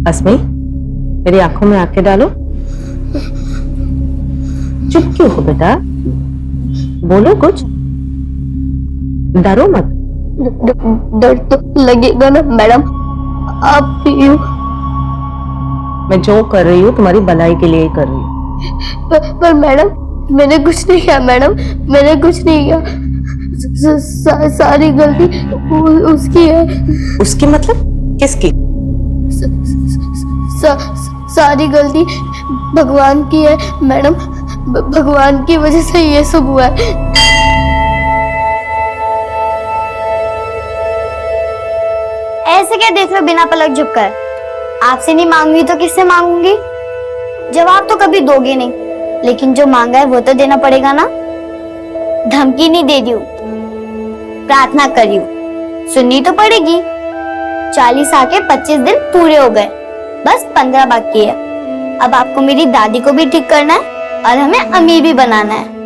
अस्मी, मेरी आंखों में आंखें डालो। चुप क्यों हो बेटा? बोलो कुछ, डरो मत। डर तो लगेगा ना मैडम, आप यूं। मैं जो कर रही हूँ तुम्हारी भलाई के लिए ही कर रही हूँ। पर मैडम, मैंने कुछ नहीं किया मैडम, मैंने कुछ नहीं किया। सारी गलती उसकी है। उसकी मतलब? किसकी? सारी गलती भगवान की है मैडम, भगवान की वजह से ये सब हुआ है। ऐसे क्या देख रहे हो बिना पलक झुककर? आपसे नहीं मांगूंगी तो किससे मांगूंगी? जवाब तो कभी दोगे नहीं, लेकिन जो मांगा है वो तो देना पड़ेगा ना। धमकी नहीं दे दी हूं, प्रार्थना करी हूं, सुननी तो पड़ेगी। 40 आके 25 दिन पूरे हो गए, बस 15 बाकी है। अब आपको मेरी दादी को भी ठीक करना है और हमें अमीर भी बनाना है।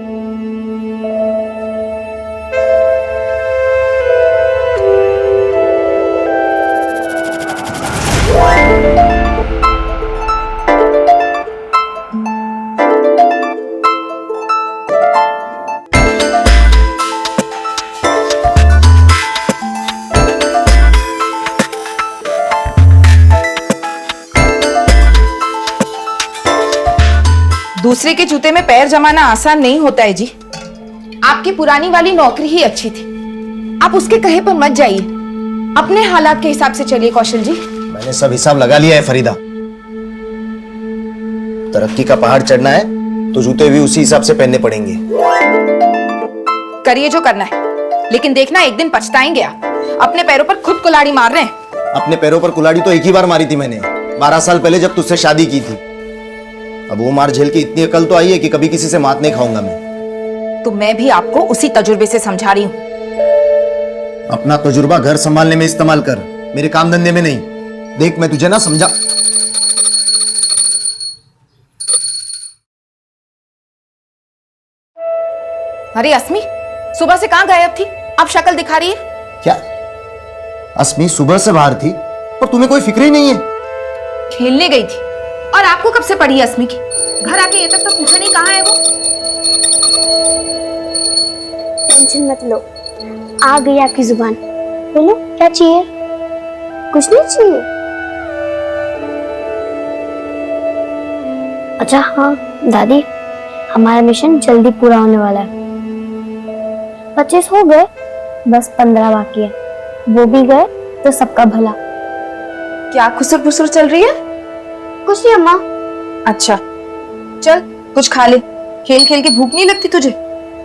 दूसरे के जूते में पैर जमाना आसान नहीं होता है जी। आपकी पुरानी वाली नौकरी ही अच्छी थी, आप उसके कहे पर मत जाइए, अपने हालात के हिसाब से चलिए कौशल जी। मैंने सब हिसाब लगा लिया है फरीदा। तरक्की का पहाड़ चढ़ना है तो जूते भी उसी हिसाब से पहनने पड़ेंगे। करिए जो करना है, लेकिन देखना एक दिन पछताएंगे आप। अपने पैरों पर खुद कुल्हाड़ी मार रहे हैं। अपने पैरों पर कुल्हाड़ी तो एक ही बार मारी थी मैंने, 12 साल पहले जब तुझसे शादी की थी। अब वो मार झेल के इतनी अकल तो आई है कि कभी किसी से मात नहीं खाऊंगा मैं। तो मैं भी आपको उसी तजुर्बे से समझा रही हूँ। अपना तजुर्बा घर संभालने में इस्तेमाल कर, मेरे काम धंधे में नहीं। देख मैं तुझे ना समझा। अरे अस्मी, सुबह से कहाँ गायब थी? अब शक्ल दिखा रही है। क्या अस्मी सुबह से बाहर थी और तुम्हें कोई फिक्र ही नहीं है? खेलने गई थी। और आपको कब से पड़ी है अस्मी की? घर आके ये तक तो पूछा नहीं कहाँ है वो। टेंशन मत लो, आ गई आपकी जुबान। बोलो क्या चाहिए? कुछ नहीं चाहिए? अच्छा हाँ दादी, हमारा मिशन जल्दी पूरा होने वाला है। 25 हो गए, बस 15 बाकी है। वो भी गए तो सबका भला। क्या खुसर फुसर चल रही है? कुछ नहीं अम्मा। अच्छा चल कुछ खा ले, खेल खेल के भूख नहीं लगती तुझे?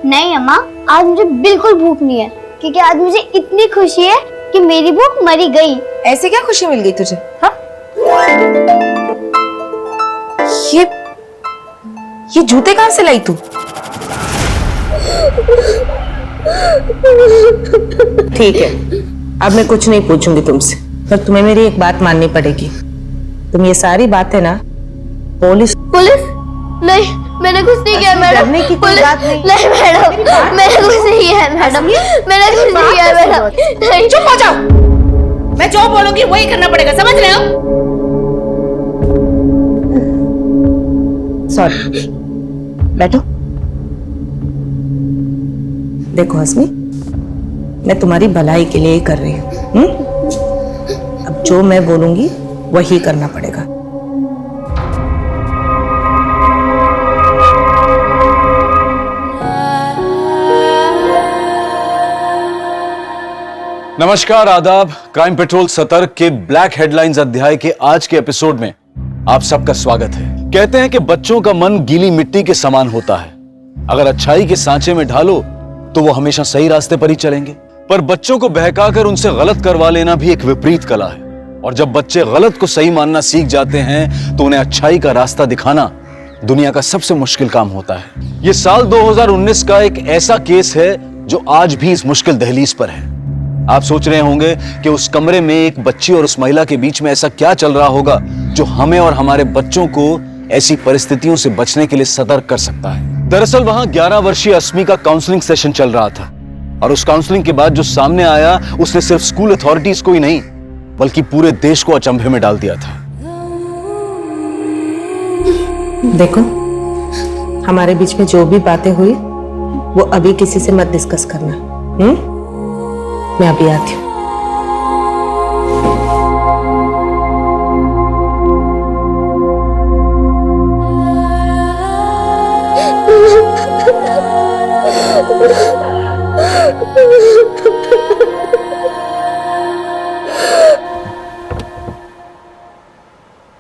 नहीं अम्मा, आज मुझे बिल्कुल भूख नहीं है, क्योंकि आज मुझे इतनी खुशी है कि मेरी भूख मरी गई। ऐसे क्या खुशी मिल गई तुझे? हाँ? ये जूते कहाँ से लाई तू? ठीक है, अब मैं कुछ नहीं पूछूंगी तुमसे, पर तुम्हें मेरी एक बात माननी पड़ेगी। तुम ये सारी बातें ना पुलिस नहीं, मैंने कुछ नहीं किया मैडम। डरने की कोई बात नहीं। नहीं मैडम, मैंने कुछ नहीं किया मैडम, मैंने कुछ नहीं किया मैडम। नहीं, चुप हो जाओ, मैं जो बोलूंगी वही करना पड़ेगा, समझ रहे हो? सॉरी, बैठो। देखो अस्मी, मैं तुम्हारी भलाई के लिए ही कर रही हूँ। अब जो मैं बोलूंगी वही करना पड़ेगा। नमस्कार, आदाब। क्राइम पेट्रोल सतर्क के ब्लैक हेडलाइंस अध्याय के आज के एपिसोड में आप सबका स्वागत है। कहते हैं कि बच्चों का मन गीली मिट्टी के समान होता है। अगर अच्छाई के सांचे में ढालो तो वो हमेशा सही रास्ते पर ही चलेंगे, पर बच्चों को बहकाकर उनसे गलत करवा लेना भी एक विपरीत कला है। और जब बच्चे गलत को सही मानना सीख जाते हैं तो उन्हें अच्छाई का रास्ता दिखाना दुनिया का सबसे मुश्किल काम होता है। ये साल 2019 का एक ऐसा केस है जो आज भी इस मुश्किल दहलीज पर है। आप सोच रहे होंगे कि उस कमरे में एक बच्ची और उस महिला के बीच में ऐसा क्या चल रहा होगा जो हमें और हमारे बच्चों को ऐसी परिस्थितियों से बचने के लिए सतर्क कर सकता है। दरअसल वहां 11 वर्षीय अस्मी का काउंसलिंग सेशन चल रहा था और उस काउंसलिंग के बाद जो सामने आया उसने सिर्फ स्कूल अथॉरिटीज को ही नहीं बल्कि पूरे देश को अचंभे में डाल दिया था। देखो, हमारे बीच में जो भी बातें हुई वो अभी किसी से मत डिस्कस करना। मैं अभी आती हूँ।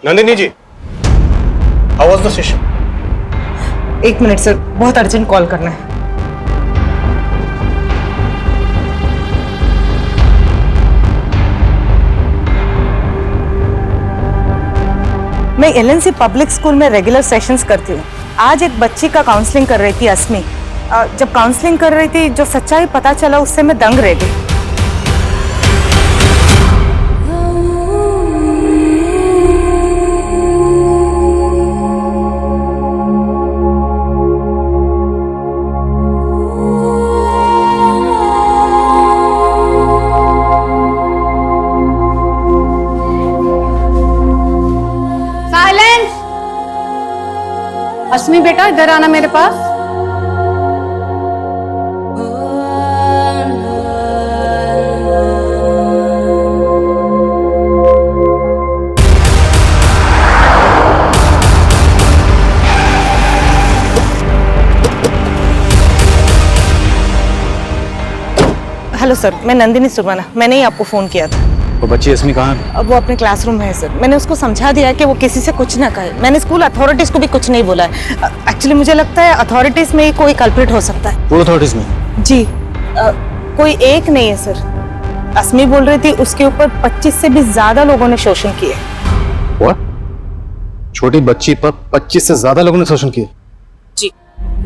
Nandini ji, how was the session? 1 minute sir, बहुत अर्जेंट कॉल करना है। मैं एलएनसी पब्लिक स्कूल में रेगुलर सेशंस करती हूँ। आज एक बच्ची का काउंसलिंग कर रही थी अस्मी। जब काउंसलिंग कर रही थी, जो सच्चाई पता चला उससे मैं दंग रह गई। अस्मी बेटा, इधर आना मेरे पास। हेलो सर, मैं नंदिनी सुरवाना। मैंने ही आपको फोन किया था। वो बच्ची अस्मी कहाँ है? अब वो अपने क्लासरूम में है सर। मैंने उसको समझा दिया कि वो किसी से कुछ ना कहे। मैंने स्कूल अथॉरिटीज को भी कुछ नहीं बोला है। एक्चुअली मुझे लगता है अथॉरिटीज में ही कोई कल्प्रिट हो सकता है। पूरे अथॉरिटीज में? जी, कोई एक नहीं है सर। अस्मी बोल रही थी उसके ऊपर 25 से भी ज्यादा लोगों ने शोषण किए। व्हाट? छोटी बच्ची पर 25 से ज्यादा लोगों ने शोषण किया? जी।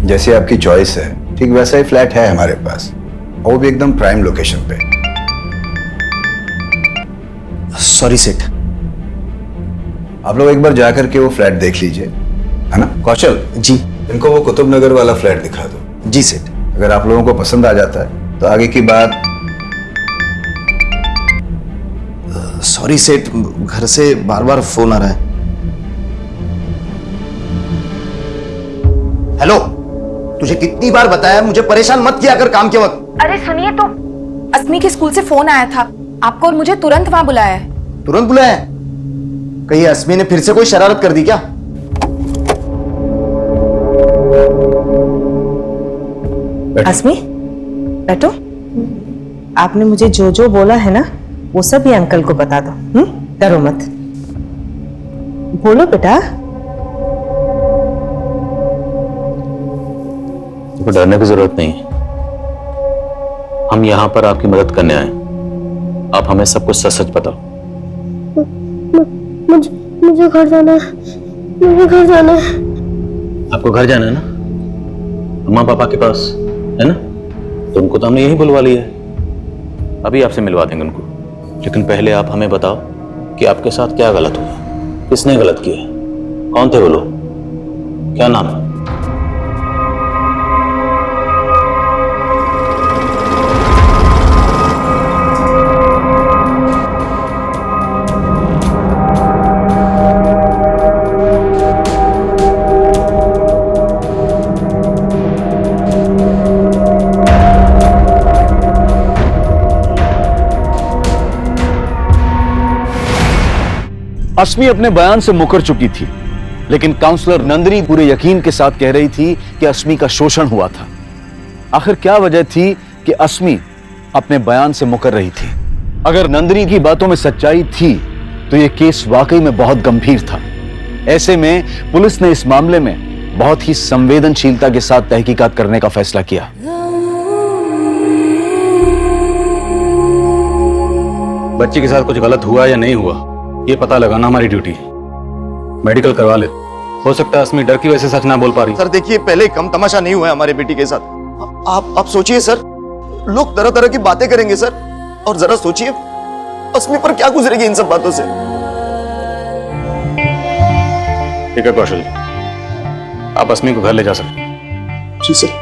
जैसे आपकी चॉइस है, ठीक वैसा ही फ्लैट है हमारे पास, और वो भी एकदम प्राइम लोकेशन पे। सॉरी सेठ। आप लोग एक बार जाकर के वो फ्लैट देख लीजिए, है ना? कौशल जी। इनको वो कुतुब नगर वाला फ्लैट दिखा दो। जी सेठ। अगर आप लोगों को पसंद आ जाता है तो आगे की बात। सॉरी सेठ, घर से बार बार फोन आ रहा है। हेलो, तुझे कितनी बार बताया मुझे परेशान मत किया कर काम के वक्त। अरे सुनिए तो, अस्मी के स्कूल से फोन आया था आपको और मुझे तुरंत वहां बुलाया है। तुरंत बुलाया है? कहीं अस्मी ने फिर से कोई शरारत कर दी क्या? अस्मी, बैठो। आपने मुझे जो जो बोला है ना, वो सब ये अंकल को बता दो। डरो मत। बोलो बेटा। डरने की जरूरत नहीं। हम यहाँ पर आपकी मदद करने आए। आप हमें सब कुछ सच सच बताओ। मुझे घर जाना है। मुझे घर जाना है। आपको घर जाना है ना? अम्मा पापा के पास है ना? तो उनको तो हमने यही बुलवा लिया है। अभी आपसे मिलवा देंगे उनको। लेकिन पहले आप हमें बताओ कि आपके साथ क्या गलत हुआ, किसने गलत किया, कौन थे वो लोग, क्या नाम है? अस्मी अपने बयान से मुकर चुकी थी, लेकिन काउंसलर नंदिनी पूरे यकीन के साथ कह रही थी कि अस्मी का शोषण हुआ था। आखिर क्या वजह थी कि अस्मी अपने बयान से मुकर रही थी? अगर नंदिनी की बातों में सच्चाई थी तो यह केस वाकई में बहुत गंभीर था। ऐसे में पुलिस ने इस मामले में बहुत ही संवेदनशीलता के साथ तहकीकात करने का फैसला किया। बच्ची के साथ कुछ गलत हुआ या नहीं हुआ, ये पता लगाना हमारी ड्यूटी है। मेडिकल करवा ले। हो सकता है अस्मी डर की वजह से सच ना बोल पा रही। सर देखिए, पहले कम तमाशा नहीं हुआ है हमारे बेटी के साथ। आप सोचिए सर, लोग तरह तरह की बातें करेंगे सर। और जरा सोचिए अस्मी पर क्या गुजरेगी इन सब बातों से। ठीक है कौशल, आप अस्मी को घर ले जा सकते हैं। जी सर।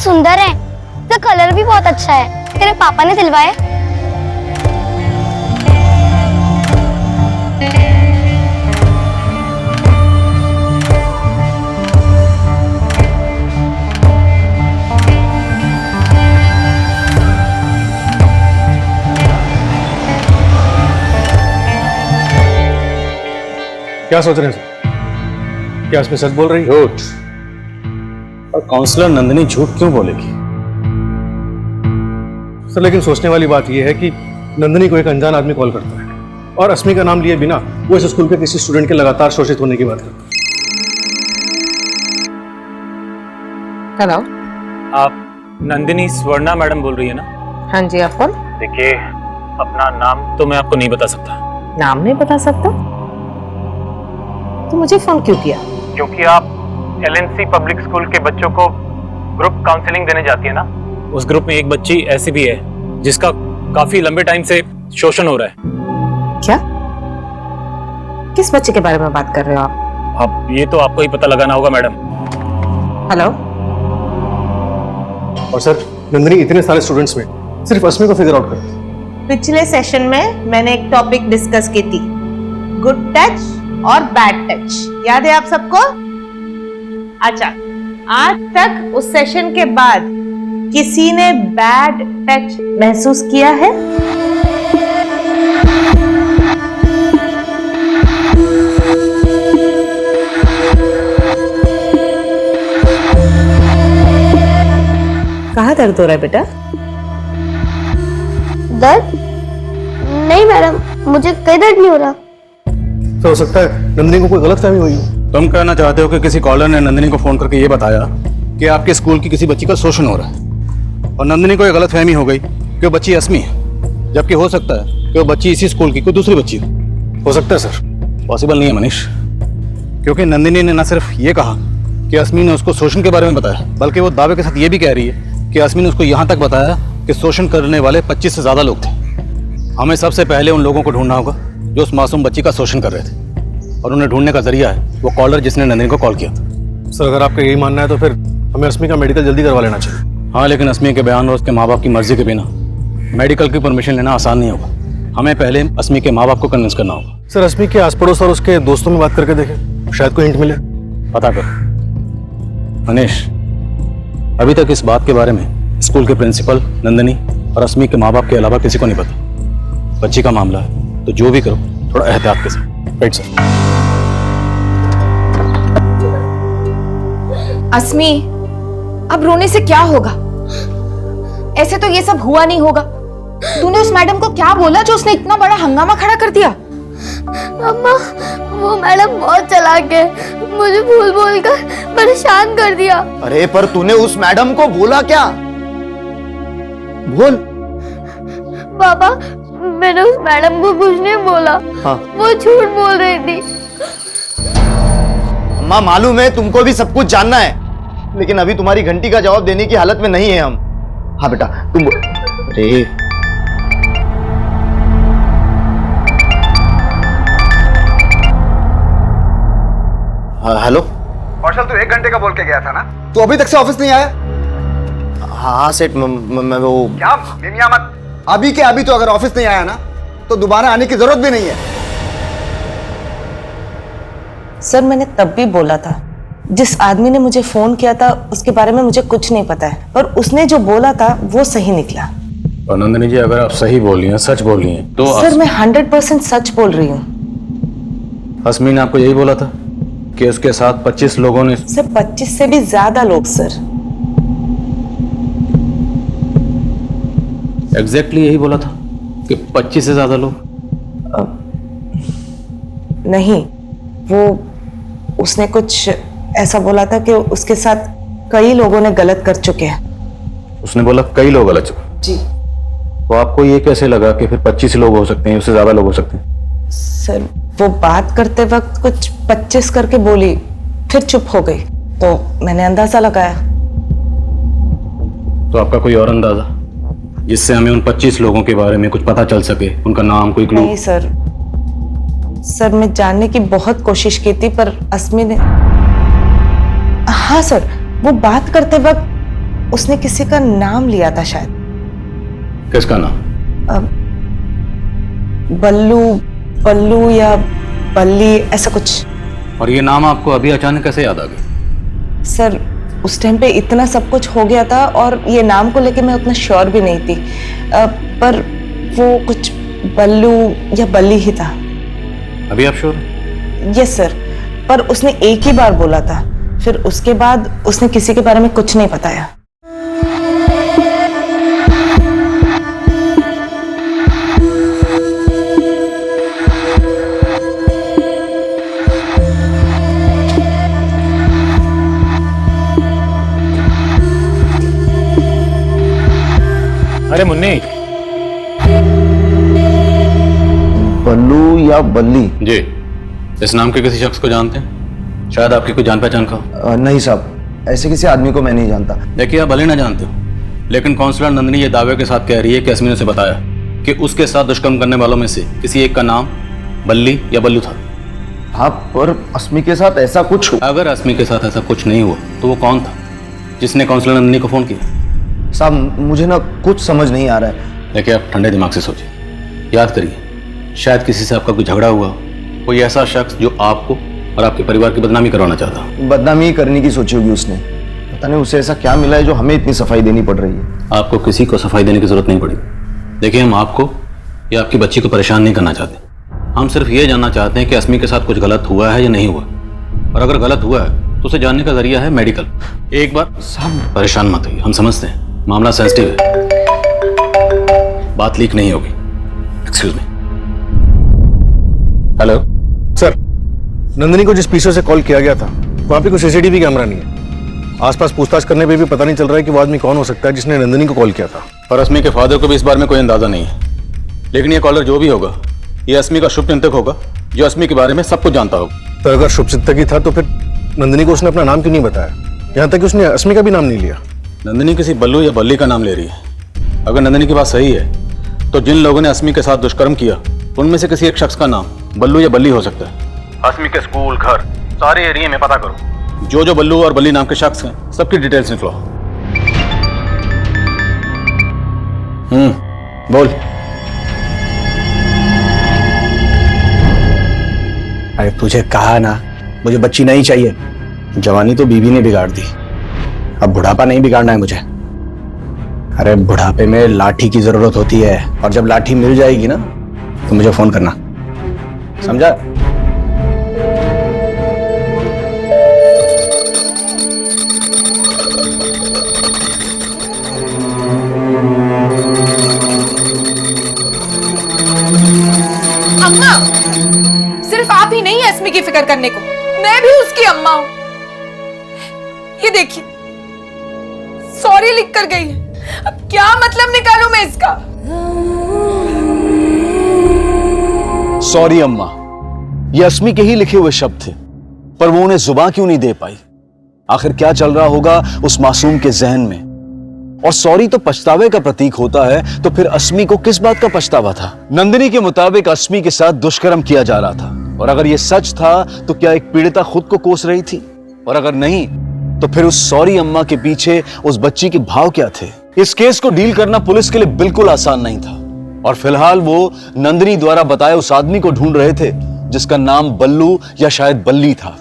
सुंदर है, इसका कलर भी बहुत अच्छा है। तेरे पापा ने दिलवाया? क्या सोच रहे हैं सर? क्या इसमें सच बोल रही है? झूठ। और काउंसलर नंदिनी झूठ क्यों बोलेगी? सर लेकिन सोचने वाली बात यह है कि नंदिनी को एक अनजान आदमी कॉल करता है और अस्मी का नाम लिए बिना वो इस स्कूल के किसी स्टूडेंट के लगातार शोषित होने की बात करता है। हेलो। आप नंदिनी स्वर्णा मैडम बोल रही है ना? हाँ जी, आप कौन? देखिए, अपना नाम तो मैं आपको नहीं बता सकता। नाम नहीं बता सकता? तो मुझे फोन क्यों किया? क्योंकि आप LNC पब्लिक स्कूल के बच्चों को ग्रुप काउंसलिंग देने जाती है ना। उस ग्रुप में एक बच्ची ऐसी भी है जिसका काफी लंबे टाइम से शोषण हो रहा है। क्या? किस बच्चे के बारे में बात कर रहे हो आप? अब ये तो आपको ही पता लगाना होगा मैडम। हेलो। और सर, नंदिनी इतने सारे स्टूडेंट्स में सिर्फ अस्मी को फिगर आउट करती है। पिछले सेशन में मैंने एक टॉपिक डिस्कस की थी, गुड टच और बैड टच। याद है आप सबको? अच्छा, आज तक उस सेशन के बाद किसी ने बैड टच महसूस किया है? कहाँ दर्द हो रहा है बेटा? दर्द? नहीं मैडम, मुझे कोई दर्द नहीं हो रहा। तो हो सकता है नंदिनी को कोई गलतफहमी हुई हो। तुम कहना चाहते हो कि किसी कॉलर ने नंदिनी को फोन करके ये बताया कि आपके स्कूल की किसी बच्ची का शोषण हो रहा है और नंदिनी को ये गलतफहमी हो गई कि वो बच्ची अस्मी है, जबकि हो सकता है कि वो बच्ची इसी स्कूल की कोई दूसरी बच्ची हो सकता है सर। पॉसिबल नहीं है मनीष, क्योंकि नंदिनी ने न सिर्फ ये कहा कि अस्मी ने उसको शोषण के बारे में बताया, बल्कि वो दावे के साथ ये भी कह रही है कि अस्मी ने उसको यहाँ तक बताया कि शोषण करने वाले 25 से ज्यादा लोग थे। हमें सबसे पहले उन लोगों को ढूंढना होगा जो उस मासूम बच्ची का शोषण कर रहे थे, और उन्हें ढूंढने का जरिया है वो कॉलर जिसने नंदिनी को कॉल किया था। सर अगर आपका यही मानना है तो फिर हमें अस्मी का मेडिकल जल्दी करवा लेना चाहिए। हाँ, लेकिन अस्मी के बयान और उसके माँ बाप की मर्जी के बिना मेडिकल की परमिशन लेना आसान नहीं होगा। हमें पहले अस्मी के माँ बाप को कन्विंस करना होगा। सर अस्मी के आस पड़ोस और उसके दोस्तों में बात करके देखें, शायद कोई हिंट मिले। पता कर मनीष, अभी तक इस बात के बारे में स्कूल के प्रिंसिपल, नंदिनी और अस्मी के माँ बाप के अलावा किसी को नहीं पता। बच्ची का मामला है तो जो भी करो थोड़ा एहतियात के साथ। Right sir. अस्मी, अब रोने से क्या होगा? ऐसे तो ये सब हुआ नहीं होगा। तूने उस मैडम को क्या बोला जो उसने इतना बड़ा हंगामा खड़ा कर दिया? अम्मा, वो मैडम बहुत चालाक है, मुझे भूल बोल कर परेशान कर दिया। अरे पर तूने उस मैडम को बोला क्या? बोल। पापा, मैंने उस मैडम को कुछ नहीं बोला। हाँ। वो झूठ बोल रही थी। अम्मा मालूम है तुमको भी सब कुछ जानना है, लेकिन अभी तुम्हारी घंटी का जवाब देने की हालत में नहीं है हम। हाँ बेटा तुम। अरे हेलो कौशल, तू 1 घंटे का बोल के गया था ना? तू अभी तक से ऑफिस नहीं आया? हाँ सेठ, मैं वो क्या मिमिया मत। अभी के अभी तो अगर ऑफिस नहीं आया ना तो दोबारा आने की जरूरत भी नहीं है। सर मैंने तब भी बोला था, जिस आदमी ने मुझे फोन किया था उसके बारे में मुझे कुछ नहीं पता है, और उसने जो बोला था वो सही निकला। और नंदिनी जी, अगर आप सही बोल रही हैं, सच बोल रही हैं तो सर मैं 100% सच बोल रही हूँ। अस्मी ने आपको यही बोला था कि उसके साथ 25 लोगों ने? सर 25 से भी ज्यादा लोग सर। एग्जैक्टली यही बोला था कि 25 से ज्यादा लोग? नहीं, वो उसने कुछ ऐसा बोला था कि उसके साथ कई लोगों ने गलत कर चुके हैं। उसने बोला कई लोग गलत चुके? जी। तो आपको ये कैसे लगा कि फिर 25 लोग हो सकते हैं, उससे ज्यादा लोग हो सकते हैं? सर वो बात करते वक्त कुछ 25 करके बोली, फिर चुप हो गई, तो मैंने अंदाजा लगाया। तो आपका कोई और अंदाजा जिससे हमें उन 25 लोगों के बारे में कुछ पता चल सके, उनका नाम, कोई क्लू? नहीं सर, सर मैं जानने की बहुत कोशिश की थी पर अस्मी ने। हाँ सर, वो बात करते वक्त उसने किसी का नाम लिया था शायद। किसका नाम? बल्लू, बल्लू या बल्ली, ऐसा कुछ। और ये नाम आपको अभी अचानक कैसे याद आ गया? सर उस टाइम पे इतना सब कुछ हो गया था और ये नाम को लेके मैं उतना श्योर भी नहीं थी, पर वो कुछ बल्लू या बल्ली ही था। अभी आप श्योर? यस सर, पर उसने एक ही बार बोला था, फिर उसके बाद उसने किसी के बारे में कुछ नहीं बताया। अरे मुन्नी, बल्लू या बल्ली? जी, इस नाम के किसी शख्स को जानते हैं? शायद आपकी कोई जान पहचान का हो। नहीं साहब, ऐसे किसी आदमी को मैं नहीं जानता। देखिए, आप भले ना जानते हो, लेकिन काउंसलर नंदिनी ये दावे के साथ कह रही है कि अस्मी ने उसे बताया कि उसके साथ दुष्कर्म करने वालों में से किसी एक का नाम बल्ली या बल्लू था। हाँ, पर अस्मी के साथ ऐसा कुछ हुआ? अगर अस्मी के साथ ऐसा कुछ नहीं हुआ तो वो कौन था जिसने काउंसलर नंदिनी को फोन किया? साहब मुझे ना कुछ समझ नहीं आ रहा है। देखिए, आप ठंडे दिमाग से सोचिए, याद करिए, शायद किसी से आपका कोई झगड़ा हुआ, कोई ऐसा शख्स जो आपको और आपके परिवार की बदनामी करवाना चाहता। बदनामी करने की सोची होगी उसने, पता नहीं उसे ऐसा क्या मिला है जो हमें इतनी सफाई देनी पड़ रही है। आपको किसी को सफाई देने की जरूरत नहीं पड़ी। देखिए, हम आपको या आपकी बच्ची को परेशान नहीं करना चाहते, हम सिर्फ ये जानना चाहते हैं कि अस्मी के साथ कुछ गलत हुआ है या नहीं हुआ, और अगर गलत हुआ है तो उसे जानने का जरिया है मेडिकल। एक बार साहब परेशान मत होइए, हम समझते हैं मामला सेंसिटिव है, बात लीक नहीं होगी। Excuse me. Hello sir, Nandini को जिस पीछे से कॉल किया गया था वहां पे कोई सीसीटीवी कैमरा नहीं है। आसपास पूछताछ करने पे भी पता नहीं चल रहा है कि वो आदमी कौन हो सकता है जिसने नंदिनी को कॉल किया था। और अस्मी के फादर को भी इस बारे में कोई अंदाजा नहीं है, लेकिन ये कॉलर जो भी होगा ये अस्मी का शुभचिंतक होगा जो अस्मी के बारे में सब कुछ जानता होगा। तो अगर शुभचिंतक ही था तो फिर नंदिनी को उसने अपना नाम क्यों नहीं बताया? यहाँ तक कि उसने अस्मी का भी नाम नहीं लिया। नंदिनी किसी बल्लू या बल्ली का नाम ले रही है। अगर नंदिनी की बात सही है तो जिन लोगों ने अस्मी के साथ दुष्कर्म किया उनमें से किसी एक शख्स का नाम बल्लू या बल्ली हो सकता है। अस्मी के स्कूल, घर, सारे एरिया में पता करो, जो जो बल्लू और बल्ली नाम के शख्स हैं सबकी डिटेल्स निकलो। बोल। अरे तुझे कहा ना, मुझे बच्ची नहीं चाहिए। जवानी तो बीवी ने बिगाड़ दी, अब बुढ़ापा नहीं बिगाड़ना है मुझे। अरे बुढ़ापे में लाठी की जरूरत होती है, और जब लाठी मिल जाएगी ना तो मुझे फोन करना, समझा? अम्मा, सिर्फ आप ही नहीं है अस्मी की फिक्र करने को, मैं भी उसकी अम्मा हूं। ये देखिए, सॉरी लिख कर गई है। अब क्या मतलब निकालूं मैं इसका? सॉरी अम्मा, ये अस्मी के ही लिखे हुए शब्द थे, पर वो उन्हें जुबान क्यों नहीं दे पाई? आखिर क्या चल रहा होगा उस मासूम के जहन में? और सॉरी तो पछतावे का प्रतीक होता है, तो फिर अस्मी को किस बात का पछतावा था? नंदिनी के मुताबिक अस्मी के साथ दुष्कर्म किया जा रहा था, और अगर यह सच था तो क्या एक पीड़िता खुद को कोस रही थी? और अगर नहीं तो फिर उस सॉरी अम्मा के पीछे उस बच्ची के भाव क्या थे? इस केस को डील करना पुलिस के लिए बिल्कुल आसान नहीं था, और फिलहाल वो नंदिनी द्वारा बताए उस आदमी को ढूंढ रहे थे जिसका नाम बल्लू या शायद बल्ली था।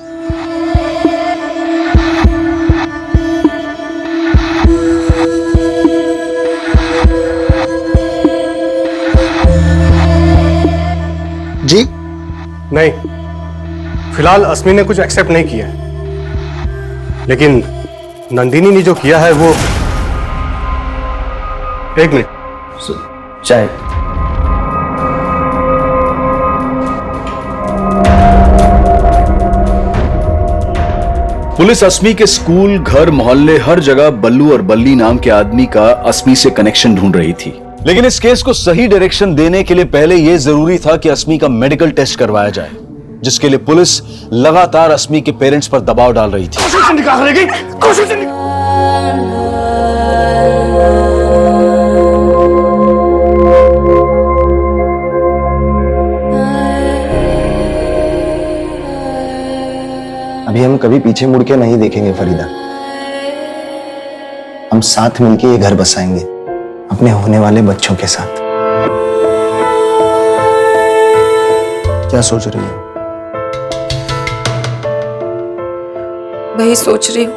जी नहीं, फिलहाल अस्मी ने कुछ एक्सेप्ट नहीं किया, लेकिन नंदिनी ने जो किया है वो। एक मिनट, चाय। पुलिस अस्मी के स्कूल, घर, मोहल्ले, हर जगह बल्लू और बल्ली नाम के आदमी का अस्मी से कनेक्शन ढूंढ रही थी। लेकिन इस केस को सही डायरेक्शन देने के लिए पहले यह जरूरी था कि अस्मी का मेडिकल टेस्ट करवाया जाए, जिसके लिए पुलिस लगातार अस्मी के पेरेंट्स पर दबाव डाल रही थी। अभी हम कभी पीछे मुड़ के नहीं देखेंगे फरीदा। हम साथ मिलके ये घर बसाएंगे अपने होने वाले बच्चों के साथ। क्या सोच रही हो? वही सोच रही हूँ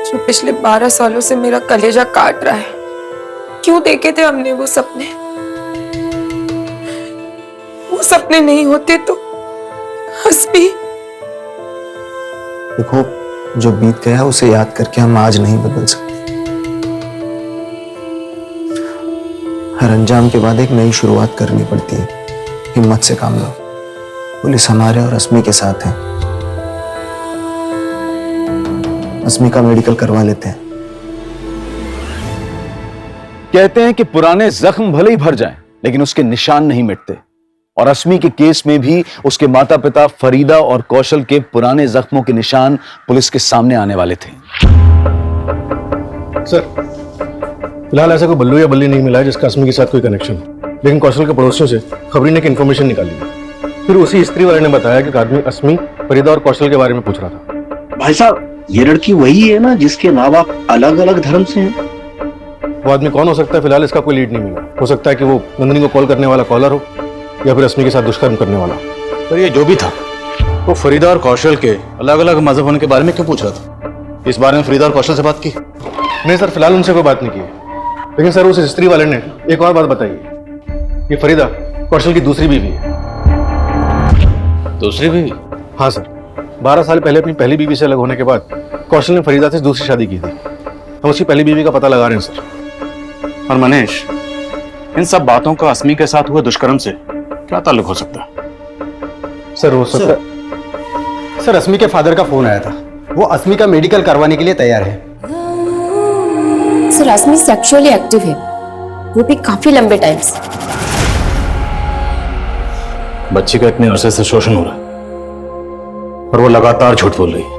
जो पिछले 12 सालों से मेरा कलेजा काट रहा है। क्यों देखे थे हमने वो सपने? वो सपने नहीं होते तो हस्बी। देखो, जो बीत गया उसे याद करके हम आज नहीं बदल सकते। हर अंजाम के बाद एक नई शुरुआत करनी पड़ती है। हिम्मत से काम लो। पुलिस हमारे और अस्मी के साथ है। अस्मी का मेडिकल करवा लेते हैं। कहते हैं कि पुराने जख्म भले ही भर जाएं, लेकिन उसके निशान नहीं मिटते। और अस्मी के केस में भी उसके माता पिता फरीदा और कौशल के पुराने जख्मों के निशान पुलिस के सामने आने वाले थे। सर, फिलहाल ऐसा कोई बल्लू या बल्ली नहीं मिला है जिसका अस्मी के साथ कोई कनेक्शन हो, लेकिन कौशल के पड़ोसियों से खबरी ने एक इन्फॉर्मेशन निकाली। फिर उसी स्त्री वाले ने बताया कि एक आदमी अस्मी, फरीदा और कौशल के बारे में पूछ रहा था। भाई साहब, ये लड़की वही है ना जिसके माँ बाप अलग अलग धर्म से हैं? वो आदमी कौन हो सकता है, फिलहाल इसका कोई लीड नहीं मिला। हो सकता है कि वो नंदिनी को कॉल करने वाला कॉलर हो या फिर अस्मी के साथ दुष्कर्म करने वाला। पर ये जो भी था, वो फरीदा और कौशल के अलग अलग मजहब होने के बारे में क्यों पूछ रहा था? इस बारे में फरीदा और कौशल से बात की? नहीं सर, फिलहाल उनसे कोई बात नहीं की है। लेकिन सर, उस स्त्री वाले ने एक और बात बताई है। ये फरीदा कौशल की दूसरी बीवी है। दूसरी बीवी? हाँ सर, 12 साल पहले अपनी पहली बीवी से अलग होने के बाद कौशल ने फरीदा से दूसरी शादी की थी। हम उसकी पहली बीवी का पता लगा रहे हैं सर। और मनीष, इन सब बातों का अस्मी के साथ हुए दुष्कर्म से क्या ताल्लुक हो सकता है? सर, हो सकता है सर, अस्मी के फादर का फोन आया था। वो अस्मी का मेडिकल करवाने के लिए तैयार है। सर, अस्मी सेक्सुअली एक्टिव है, वो भी काफी लंबे टाइम से। बच्ची का इतने अरसे से शोषण हो रहा है और वो लगातार झूठ बोल रही है।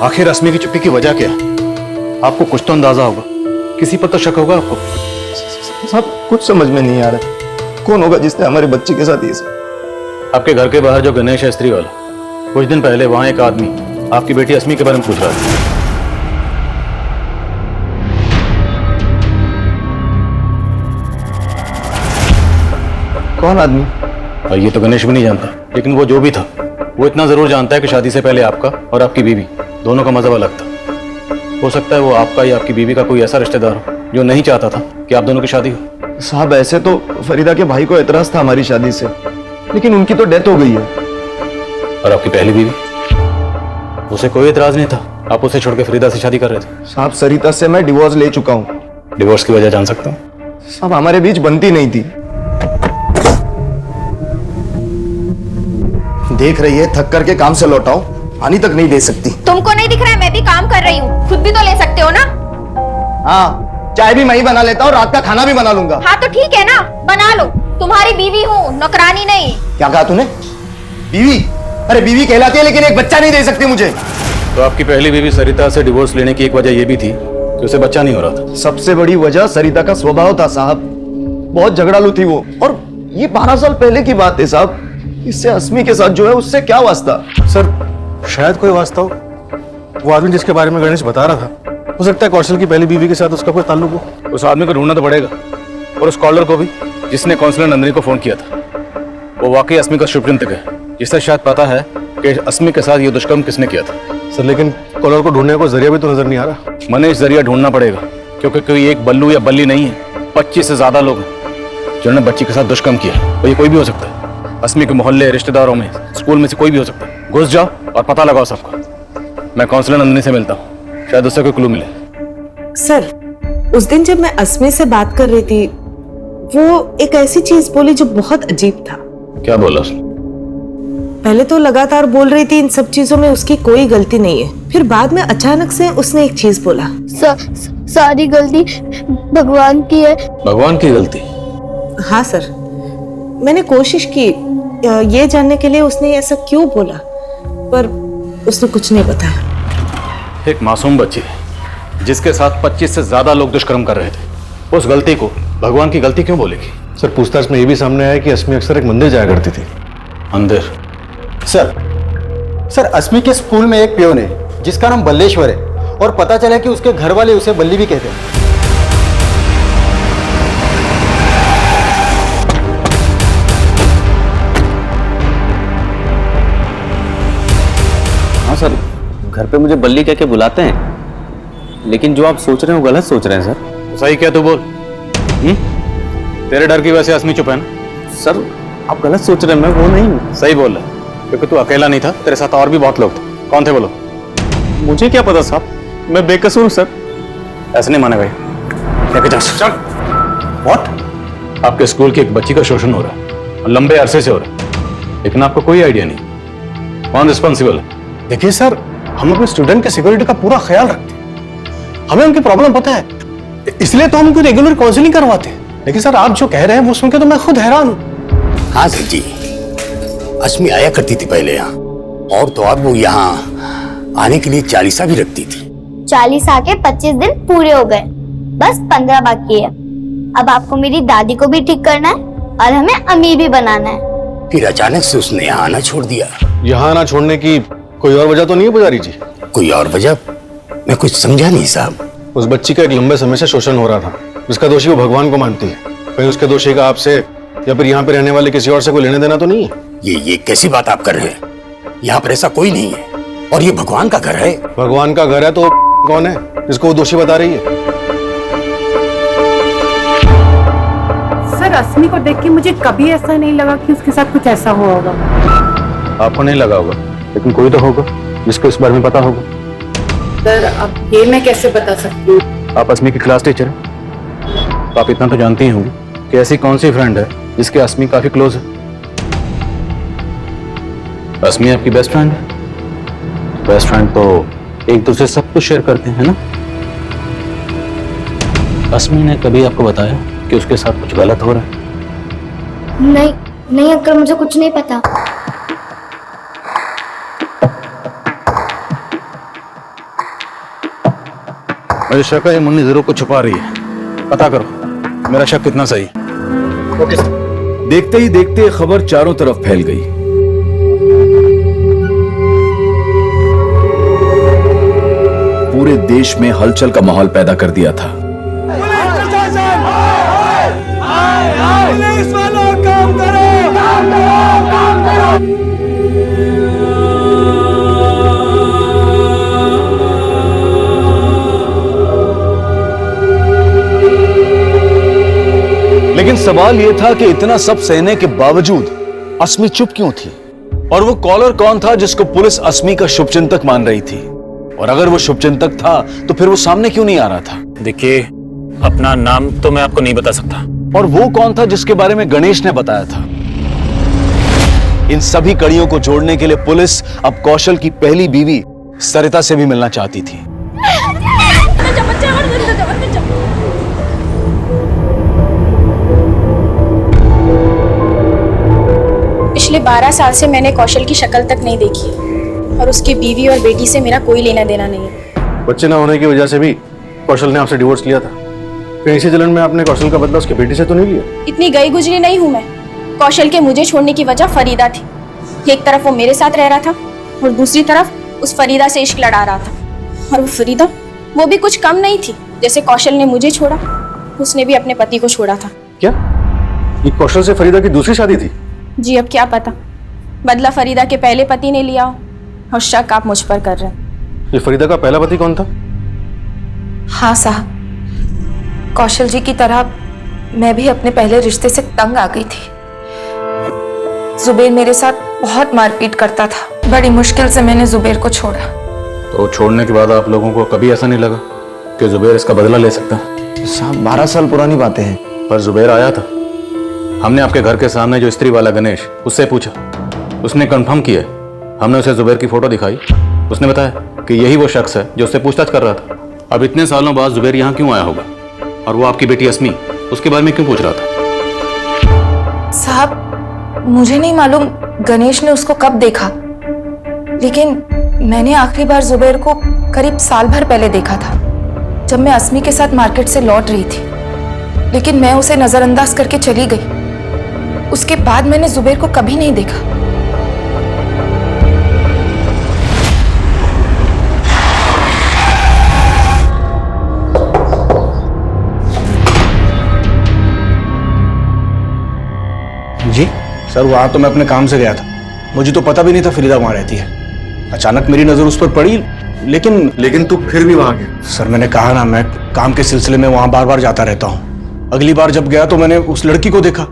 आखिर अस्मी की चुप्पी की वजह क्या है? आपको कुछ तो अंदाजा होगा, किसी पर तो शक होगा आपको। साहब, कुछ समझ में नहीं आ रहा। कौन होगा जिसने हमारे बच्चे के साथ ये सब? आपके घर के बाहर जो गणेश है स्त्री वाला, कुछ दिन पहले वहां एक आदमी आपकी बेटी अस्मी के बारे में पूछ रहा था। कौन आदमी? और ये तो गणेश भी नहीं जानता, लेकिन वो जो भी था, वो इतना जरूर जानता है कि शादी से पहले आपका और आपकी बीवी दोनों का मजहब अलग था। हो सकता है वो आपका या आपकी बीवी का कोई ऐसा रिश्तेदार हो जो नहीं चाहता था कि आप दोनों की शादी हो। साहब, ऐसे तो फरीदा के भाई को एतराज था हमारी शादी से, लेकिन उनकी तो डेथ हो गई है। और आपकी पहली बीवी, उसे कोई एतराज नहीं था, आप उसे छोड़ के फरीदा से शादी कर रहे थे। साहब, सरिता से मैं डिवोर्स ले चुका हूँ। डिवोर्स की वजह जान सकता हूँ? साहब, हमारे बीच बनती नहीं थी। देख रही है, थक करके काम से लौटाओ, पानी तक नहीं दे सकती। तुमको नहीं दिख रहा है मैं भी काम कर रही हूँ, खुद भी तो ले सकते हो ना। हाँ, चाय भी मैं ही बना लेता हूँ, रात का खाना भी बना लूंगा। हाँ तो ठीक है ना, बना लो। तुम्हारी बीवी हूँ, नौकरानी नहीं। क्या कहा तूने? बीवी? अरे बीवी कहलाती है, लेकिन एक बच्चा नहीं दे सकती मुझे। तो आपकी पहली बीवी सरिता से डिवोर्स लेने की एक वजह यह भी थी कि उसे बच्चा नहीं हो रहा था। सबसे बड़ी वजह सरिता का स्वभाव था साहब। बहुत झगड़ालू थी वो, और ये 12 साल पहले की बात है साहब। इससे अस्मी के साथ जो है उससे क्या वास्ता? सर, शायद कोई वास्ता हो। वो आदमी जिसके बारे में गणेश बता रहा था, हो सकता है कौशल की पहली बीवी के साथ उसका कोई ताल्लुक हो। उस आदमी को ढूंढना तो पड़ेगा, और उस कॉलर को भी जिसने काउंसलर नंदिनी को फोन किया था। वो वाकई अस्मी का शुभचिंतक है, जिससे शायद पता है कि अस्मी के साथ ये दुष्कर्म किसने किया था। सर, लेकिन कॉलर को ढूंढने को जरिया भी तो नजर नहीं आ रहा। मनीष, जरिया ढूंढना पड़ेगा, क्योंकि कोई एक बल्लू या बल्ली नहीं है, 25 से ज्यादा लोग हैं जिन्होंने बच्ची के साथ दुष्कर्म किया। और ये कोई भी हो सकता है, अस्मी के मोहल्ले, रिश्तेदारों में, स्कूल में से कोई भी हो सकता है। घुस जाओ और पता लगाओ सबका। मैं काउंसलर नंदिनी से मिलता हूँ, शायद उससे कोई क्लू मिले। सर, उस दिन जब मैं अस्मी से बात कर रही थी, वो एक ऐसी चीज बोली जो बहुत अजीब था। क्या बोला उसने? पहले तो लगातार बोल रही थी इन सब चीजों में उसकी कोई गलती नहीं है, फिर बाद में अचानक से उसने एक चीज बोला। सारी गलती भगवान की है। भगवान की गलती? हाँ सर, मैंने कोशिश की ये जानने के लिए उसने ऐसा क्यों बोला, पर उसने कुछ नहीं बताया। एक मासूम बच्ची जिसके साथ 25 से ज्यादा लोग दुष्कर्म कर रहे थे, उस गलती को भगवान की गलती क्यों बोलेगी? सर, पूछताछ में ये भी सामने आया कि अस्मी अक्सर एक मंदिर जाया करती थी। मंदिर? सर, सर अस्मी के स्कूल में एक पियोन है जिसका नाम बल्लेश्वर है, और पता चला कि उसके घर वाले उसे बल्ली भी कहते हैं। हाँ सर, घर पे मुझे बल्ली कह के बुलाते हैं, लेकिन जो आप सोच रहे हैं वो गलत सोच रहे हैं सर। सही क्या तू बोल? तेरे डर की वजह से अस्मी चुप है ना? सर आप गलत सोच रहे हैं, मैं वो नहीं। सही बोल रहा है, क्योंकि तू अकेला नहीं था, तेरे साथ और भी बहुत लोग थे। कौन थे बोलो? मुझे क्या पता साहब, मैं बेकसूर हूँ सर। ऐसे नहीं माने भाई, लेके जा। चल। व्हाट? आपके स्कूल की एक बच्ची का शोषण हो रहा है और लंबे अरसे से हो रहा है, लेकिन आपको कोई आइडिया नहीं कौन रिस्पॉन्सिबल है। देखिए सर, हम अपने स्टूडेंट के सिक्योरिटी का पूरा ख्याल रखते हैं, हमें उनकी प्रॉब्लम पता है, इसलिए तो हम उनको रेगुलर काउंसलिंग करवाते हैं। लेकिन सर आप जो कह रहे हैं वो सुन के तो मैं खुद हैरान हूँ। हाँ सर जी, अस्मी आया करती थी पहले यहाँ, और तो अब वो यहाँ आने के लिए 40 भी रखती थी। 40 आके 25 दिन पूरे हो गए, बस 15 बाकी है। अब आपको मेरी दादी को भी ठीक करना है और हमें अमीर भी बनाना है। फिर अचानक से उसने यहाँ आना छोड़ दिया। यहाँ आना छोड़ने की कोई और वजह तो नहीं है पुजारी जी? कोई और वजह? मैं कुछ समझा नहीं साहब। उस बच्ची का एक लंबे समय से शोषण हो रहा था, जिसका दोषी वो भगवान को मानती है। कहीं उसके दोषी का आपसे या फिर यहाँ पे रहने वाले किसी और से कोई लेने देना तो नहीं है? ये कैसी बात आप कर रहे हैं? यहाँ पर ऐसा कोई नहीं है, और ये भगवान का घर है। भगवान का घर है तो कौन है जिसको वो दोषी बता रही है? सर अस्मी को देख के मुझे कभी ऐसा नहीं लगा कि उसके साथ कुछ ऐसा हुआ होगा। आपको नहीं लगा होगा, लेकिन कोई तो होगा जिसको इस बारे में पता होगा। सर अब ये मैं कैसे बता सकती हूँ? आप अस्मी की क्लास टीचर हैं, तो आप इतना तो जानती ही होंगी कि ऐसी कौन सी फ्रेंड है जिसके अस्मी काफी क्लोज है। अस्मी आपकी बेस्ट फ्रेंड है। बेस्ट फ्रेंड तो एक दूसरे सब कुछ शेयर करते हैं ना। अस्मी ने कभी आपको बताया कि उसके साथ कुछ गलत हो रहा है? नहीं अंकल, मुझे कुछ नहीं पता। मुझे शक है ये मुन्नी जरूर कुछ छुपा रही है। पता करो मेरा शक कितना सही है। Okay sir. देखते ही देखते खबर चारों तरफ फैल गई। पूरे देश में हलचल का माहौल पैदा कर दिया था। पुलिस वालों काम करो, काम करो, काम करो। लेकिन सवाल यह था कि इतना सब सहने के बावजूद अस्मी चुप क्यों थी? और वो कॉलर कौन था जिसको पुलिस अस्मी का शुभचिंतक मान रही थी? और अगर वो शुभचिंतक था तो फिर वो सामने क्यों नहीं आ रहा था? देखिए, अपना नाम तो मैं आपको नहीं बता सकता। और वो कौन था जिसके बारे में गणेश ने बताया था? इन सभी कड़ियों को जोड़ने के लिए पुलिस अब कौशल की पहली बीवी सरिता से भी मिलना चाहती थी। पिछले 12 साल से मैंने कौशल की शक्ल तक नहीं देखी, और उसकी बीवी और बेटी से मेरा कोई लेना देना नहीं है। बच्चे ना होने की वजह से भी कौशल ने आपसे डिवोर्स लिया था। कहीं इसी जलन में आपने कौशल का बदला उसकी बेटी से तो नहीं लिया? इतनी गई गुजरी नहीं हूँ मैं। कौशल के मुझे छोड़ने की वजह फरीदा थी। एक तरफ वो मेरे साथ रह रहा था और दूसरी तरफ उस फरीदा से इश्क लड़ा रहा था। और वो फरीदा, वो भी कुछ कम नहीं थी। जैसे कौशल ने मुझे छोड़ा, उसने भी अपने पति को छोड़ा था। क्या ये कौशल से फरीदा की दूसरी शादी थी? जी अब क्या पता, बदला फरीदा के पहले पति ने लिया हो, और शक आप मुझ पर कर रहे हैं। ये फरीदा का पहला पति कौन था? हाँ साहब, कौशल जी की तरह मैं भी अपने पहले रिश्ते से तंग आ गई थी। जुबेर मेरे साथ बहुत मारपीट करता था। बड़ी मुश्किल से मैंने जुबेर को छोड़ा। तो छोड़ने के बाद आप लोगों को कभी ऐसा नहीं लगा कि जुबेर इसका बदला ले सकता? साहब 12 साल पुरानी बातें हैं। पर जुबेर आया था। हमने आपके घर के सामने जो स्त्री वाला गणेश, उससे पूछा, उसने कंफर्म किया। हमने उसे जुबेर की फोटो दिखाई, उसने बताया कि यही वो शख्स है जो उससे पूछताछ कर रहा था। अब इतने सालों बाद जुबेर यहाँ क्यों आया होगा? और वो आपकी बेटी अस्मी, उसके बारे में क्यों पूछ रहा था? साहब मुझे नहीं मालूम गणेश ने उसको कब देखा, लेकिन मैंने आखिरी बार जुबेर को करीब साल भर पहले देखा था, जब मैं अस्मी के साथ मार्केट से लौट रही थी। लेकिन मैं उसे नजरअंदाज करके चली गई। उसके बाद मैंने जुबेर को कभी नहीं देखा। जी सर, वहाँ तो मैं अपने काम से गया था, मुझे तो पता भी नहीं था फरीदा वहाँ रहती है। अचानक मेरी नजर उस पर पड़ी, लेकिन तू फिर भी वहाँ गया? सर मैंने कहा ना, मैं काम के सिलसिले में वहाँ बार बार जाता रहता हूँ। अगली बार जब गया तो मैंने उस लड़की को देखा,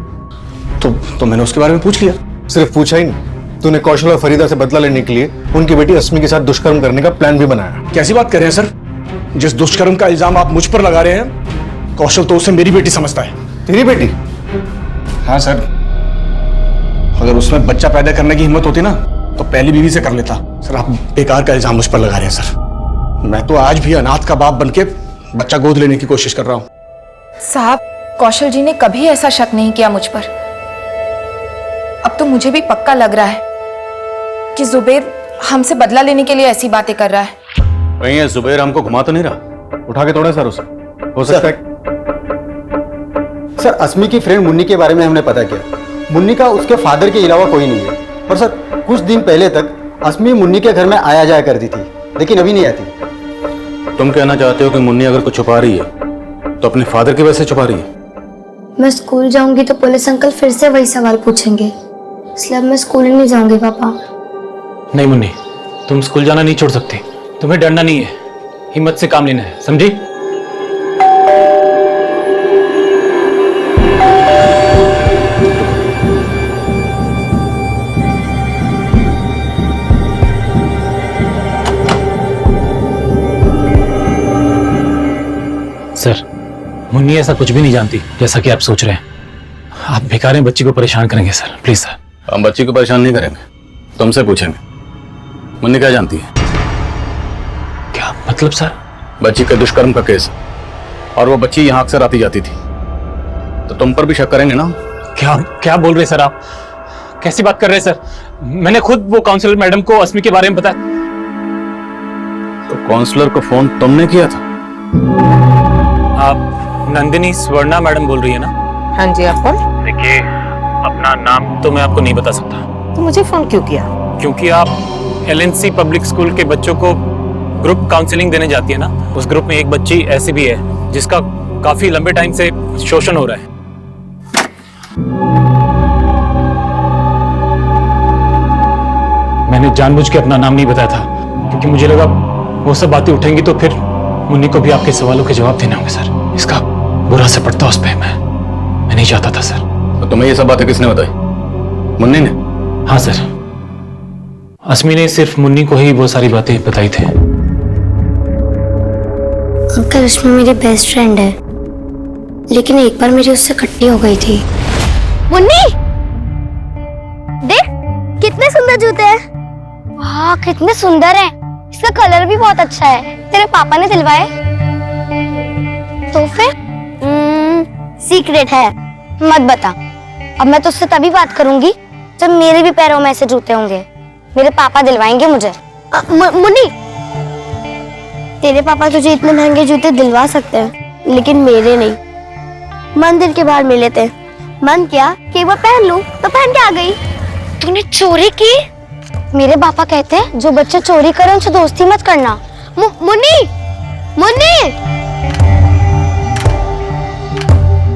तो मैंने उसके बारे में पूछ लिया। सिर्फ पूछा ही नहीं, तूने कौशल और फरीदा से बदला लेने के लिए उनकी बेटी अस्मी के साथ दुष्कर्म करने का प्लान भी बनाया। कैसी बात कर रहे हैं सर? जिस दुष्कर्म का इल्जाम आप मुझ पर लगा रहे हैं, कौशल तो उसे मेरी बेटी समझता है। तेरी बेटी? हाँ सर, अगर उसमें बच्चा पैदा करने की हिम्मत होती ना तो पहली बीवी से कर लेता। सर आप बेकार का इल्जाम मुझ पर लगा रहे हैं सर। मैं तो आज भी अनाथ का बाप बनके बच्चा गोद लेने की कोशिश कर रहा हूँ। साहब, कौशल जी ने कभी ऐसा शक नहीं किया मुझ पर। अब तो मुझे भी पक्का लग रहा है कि जुबैर हमसे बदला लेने के लिए ऐसी बातें कर रहा है। वही है, जुबैर हमको घुमा तो नहीं रहा? उठा के तोड़े सर उसे, हो सकता है। सर अस्मी की फ्रेंड मुन्नी के बारे में हमने पता किया। मुन्नी का उसके फादर के अलावा कोई नहीं है। और सर कुछ दिन पहले तक अस्मी मुन्नी के घर में आया जाया करती थी, लेकिन अभी नहीं आती। तुम कहना चाहते हो कि मुन्नी अगर कुछ छुपा रही है तो अपने फादर की वजह से छुपा रही है? मैं स्कूल जाऊंगी तो पुलिस अंकल फिर से वही सवाल पूछेंगे, इसलिए अब मैं स्कूल ही नहीं जाऊंगी पापा। नहीं मुन्नी, तुम स्कूल जाना नहीं छोड़ सकती। तुम्हें डरना नहीं है, हिम्मत से काम लेना है, समझी? सर, मुन्नी ऐसा कुछ भी नहीं जानती जैसा कि आप सोच रहे हैं। आप बेकार में बच्ची को परेशान करेंगे सर, प्लीज सर। हम बच्ची को परेशान नहीं करेंगे, तुमसे पूछेंगे मुन्नी क्या जानती है। क्या मतलब सर? बच्ची के दुष्कर्म का केस, और वो बच्ची यहाँ अक्सर आती जाती थी, तो तुम पर भी शक करेंगे ना? क्या क्या बोल रहे सर आप? कैसी बात कर रहे हैं सर? मैंने खुद वो काउंसलर मैडम को अस्मी के बारे में बताया। तो काउंसलर को फोन तुमने किया था? आप नंदिनी स्वर्णा मैडम बोल रही है ना? हाँ जी, आप कौन? देखिए, अपना नाम तो मैं आपको नहीं बता सकता। तो मुझे फोन क्यों किया? क्योंकि आप एलएनसी पब्लिक स्कूल के बच्चों को ग्रुप काउंसलिंग देने जाती है ना। उस ग्रुप में एक बच्ची ऐसी भी है जिसका काफी लंबे टाइम से शोषण हो रहा है। मैंने जानबूझ के अपना नाम नहीं बताया था क्योंकि मुझे लगा वो सब बातें उठेंगी तो फिर मुन्नी को भी आपके सवालों के जवाब देने होंगे सर। इसका बुरा असर पड़ता उस पर। मैं नहीं चाहता था सर। तो तुम्हें ये सब बातें किसने बताई? मुन्नी ने? हाँ सर, अस्मी ने सिर्फ मुन्नी को ही वो सारी बातें बताई थी। अंकल रश्मि मेरी बेस्ट फ्रेंड है, लेकिन एक बार मेरी उससे खट्टी हो गई थी। मुन्नी देख कितने सुंदर जूते हैं। वाह कितने सुंदर हैं। इसका कलर भी बहुत अच्छा है। तेरे पापा ने दिलवाए? तो फिर सीक्रेट है, मत बता। अब मैं तुझसे तभी बात करूंगी जब मेरे भी पैरों में ऐसे जूते होंगे। मेरे पापा दिलवाएंगे मुझे। मुन्नी, तेरे पापा तुझे इतने महंगे जूते दिलवा सकते हैं, लेकिन मेरे नहीं। मंदिर के बाहर मिले थे, मन किया कि एक बार पहन लूं, तो पहन के आ गई। तूने चोरी की? मेरे पापा कहते हैं जो बच्चे चोरी करें उनसे दोस्ती मत करना। मुन्नी, मुन्नी!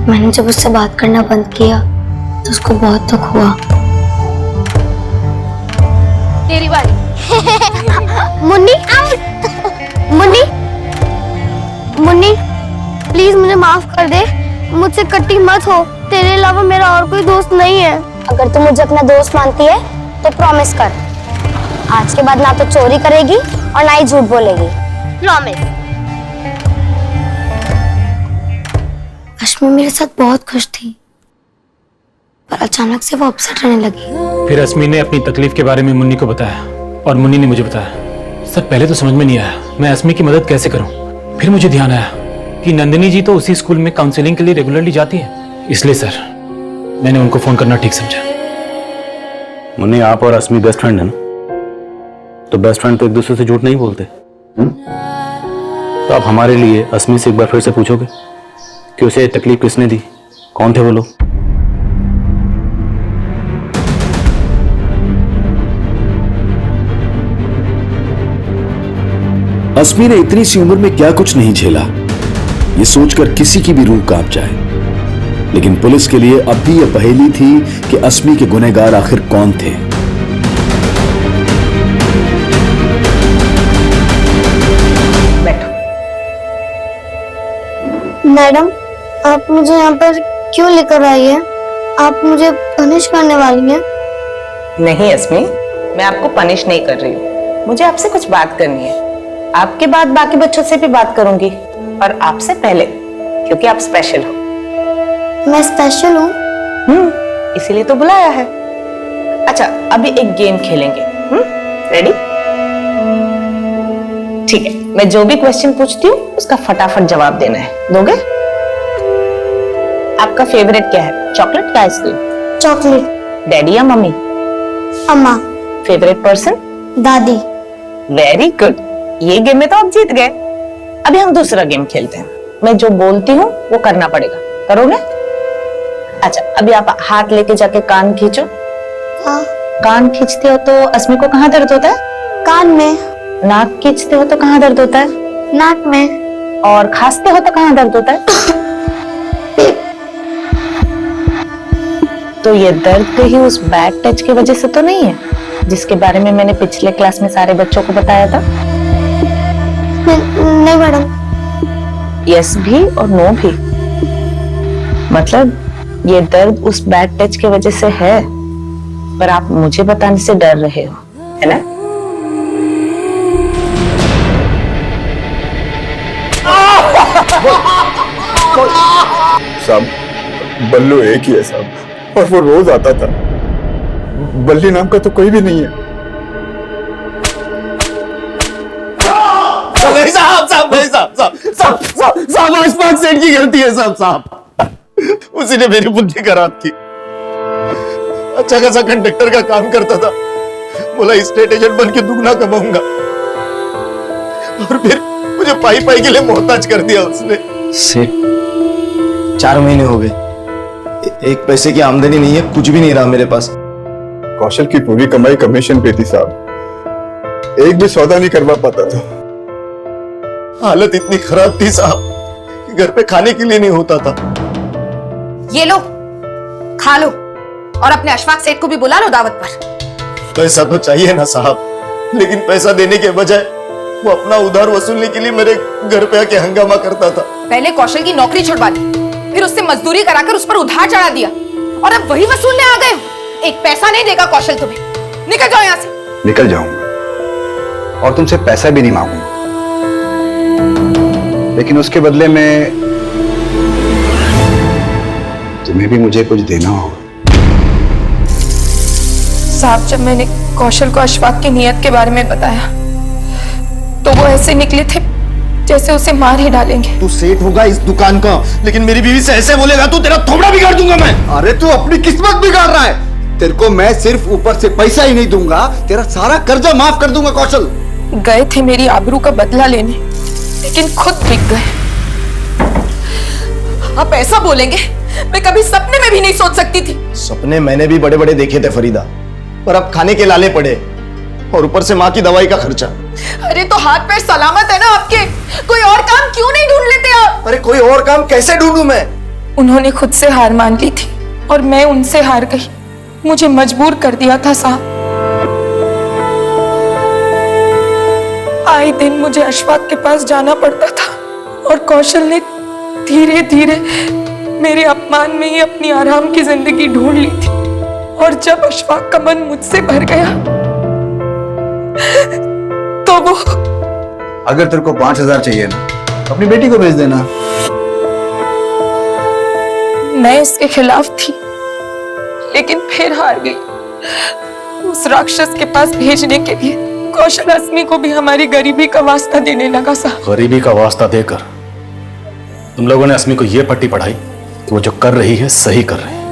मैंने जब उससे बात करना बंद किया तो उसको बहुत दुख हुआ। तेरी बारी। मुन्नी, मुन्नी, मुन्नी, प्लीज मुझे माफ कर दे। मुझसे कट्टी मत हो। तेरे अलावा मेरा और कोई दोस्त नहीं है। अगर तू मुझे अपना दोस्त मानती है तो प्रॉमिस कर, आज के बाद ना तो चोरी करेगी और ना ही झूठ बोलेगी। प्रॉमिस। रश्मि मेरे साथ बहुत खुश थी, पर अचानक से वो अपसेट रहने लगी। फिर अस्मी ने अपनी तकलीफ के बारे में मुन्नी को बताया और मुन्नी ने मुझे बताया। सर पहले तो समझ में नहीं आया मैं अस्मी की मदद कैसे करूं। फिर मुझे ध्यान आया कि नंदिनी जी तो उसी स्कूल में काउंसलिंग के लिए रेगुलरली जाती है, इसलिए सर मैंने उनको फोन करना ठीक समझा। मुन्नी, आप और अस्मी बेस्ट फ्रेंड है ना? तो बेस्ट फ्रेंड तो एक दूसरे से झूठ नहीं बोलते। तो आप हमारे लिए अस्मी से एक बार फिर से पूछोगे कि उसे तकलीफ किसने दी, कौन थे वो लोग? अस्मी ने इतनी सी उम्र में क्या कुछ नहीं झेला, ये सोचकर किसी की भी रूह कांप जाए। लेकिन पुलिस के लिए अब भी यह पहेली थी कि अस्मी के गुनहगार आखिर कौन थे। मैडम, आप मुझे यहाँ पर क्यों लेकर आई है? आप मुझे पनिश करने वाली हैं? नहीं अस्मी, मैं आपको पनिश नहीं कर रही हूँ। मुझे आपसे कुछ बात करनी है। आपके बाद बाकी बच्चों से भी बात करूंगी, और आपसे पहले, क्योंकि आप स्पेशल हो। मैं स्पेशल हूँ? इसीलिए तो बुलाया है। अच्छा, अभी एक गेम खेलेंगे। रेडी? ठीक है, मैं जो भी क्वेश्चन पूछती हूँ उसका फटाफट जवाब देना है। दोगे? आपका फेवरेट क्या है, चॉकलेट या आइसक्रीम? चॉकलेट। डैडी या मम्मी? अम्मा। Favourite person? दादी। वेरी गुड, ये गेम में तो आप जीत गए। अभी हम दूसरा गेम खेलते हैं। मैं जो बोलती हूँ वो करना पड़ेगा, करोगे? अच्छा, अभी आप हाथ लेके जाके कान खींचो। हाँ। कान खींचते हो तो अस्मी को कहाँ दर्द होता है? कान में। नाक खींचते हो तो कहाँ दर्द होता है? नाक में। और खांसते हो तो कहाँ दर्द होता है? तो ये दर्द कहीं उस बैड टच की वजह से तो नहीं है, जिसके बारे में मैंने पिछले क्लास में सारे बच्चों को बताया था? नहीं मैडम। यस भी और नो भी। मतलब ये दर्द उस बैड टच की वजह से है, पर आप मुझे बताने से डर रहे हो, है ना? साहब, बल्लू एक ही है साहब, और वो रोज आता था। बल्ली नाम का तो कोई भी नहीं है। नहीं साहब, साहब नहीं साहब, साहब साहब साहब साहब आसपास सेठ की गलती है साहब। साहब उसी ने मेरी बुद्धि खराब की। अच्छा खासा कंडक्टर का काम करता था, बोला स्टेट एजेंट बन के दुगना कमाऊंगा, और फिर मुझे पाई पाई के लिए मोहताज कर दिया उसने। सेठ 4 महीने हो गए, एक पैसे की आमदनी नहीं है, कुछ भी नहीं रहा मेरे पास। कौशल की पूरी कमाई कमीशन पे थी साहब, एक भी सौदा नहीं करवा पाता था। हालत इतनी खराब थी साहब कि घर पे खाने के लिए नहीं होता था। ये लो, खा लो, और अपने अशफाक सेठ को भी बुला लो दावत पर। पैसा तो चाहिए ना साहब, लेकिन पैसा देने के बजाय वो अपना उधार वसूलने के लिए मेरे घर पे आके हंगामा करता था। पहले कौशल की नौकरी छुड़वा दी, फिर उससे मजदूरी कराकर उस पर उधार चढ़ा दिया, और अब वही वसूलने आ गए हो। एक पैसा नहीं देगा कौशल तुम्हें। निकल जाओ यहाँ से। निकल जाऊंगा, और तुमसे पैसा भी नहीं मांगूंगा, लेकिन उसके बदले में तुम्हें भी मुझे कुछ देना होगा। साहब, जब मैंने कौशल को अशफाक की नीयत के बारे में बताया तो वो ऐसे निकले थे जैसे उसे मार ही डालेंगे। तू सेठ होगा इस दुकान का, लेकिन मेरी बीवी से ऐसे बोलेगा तो तेरा थोबड़ा बिगाड़ दूंगा मैं। अरे तू अपनी किस्मत बिगाड़ रहा है। तेरे को मैं सिर्फ ऊपर से पैसा ही नहीं दूंगा, तेरा सारा कर्जा माफ कर दूंगा कौशल। गए थे मेरी आबरू का बदला लेने, लेकिन खुद बिक गए। आप ऐसा बोलेंगे, मैं कभी सपने में भी नहीं सोच सकती थी। सपने मैंने भी बड़े बड़े देखे थे फरीदा, पर अब खाने के लाले पड़े, और ऊपर से माँ की दवाई का खर्चा। अरे तो हाथ पैर सलामत है ना आपके, कोई और काम क्यों नहीं ढूंढ लेते आप? अरे कोई और काम कैसे ढूंढूं मैं? उन्होंने खुद से हार मान ली थी और मैं उनसे हार गई। मुझे मजबूर कर दिया था साहब। आए दिन मुझे अशफाक के पास जाना पड़ता था, और कौशल ने धीरे धीरे मेरे अपमान में ही अपनी आराम की जिंदगी ढूंढ ली थी। और जब अशफाक का मन मुझसे भर गया तो वो... अगर तेरे को 5000 चाहिए ना, अपनी बेटी को भेज देना। मैं इसके खिलाफ थी, लेकिन फिर हार गई। उस राक्षस के पास भेजने के लिए कौशल अस्मी को भी हमारी गरीबी का वास्ता देने लगा साहब। गरीबी का वास्ता देकर तुम लोगों ने अस्मी को यह पट्टी पढ़ाई कि वो जो कर रही है सही कर रही है,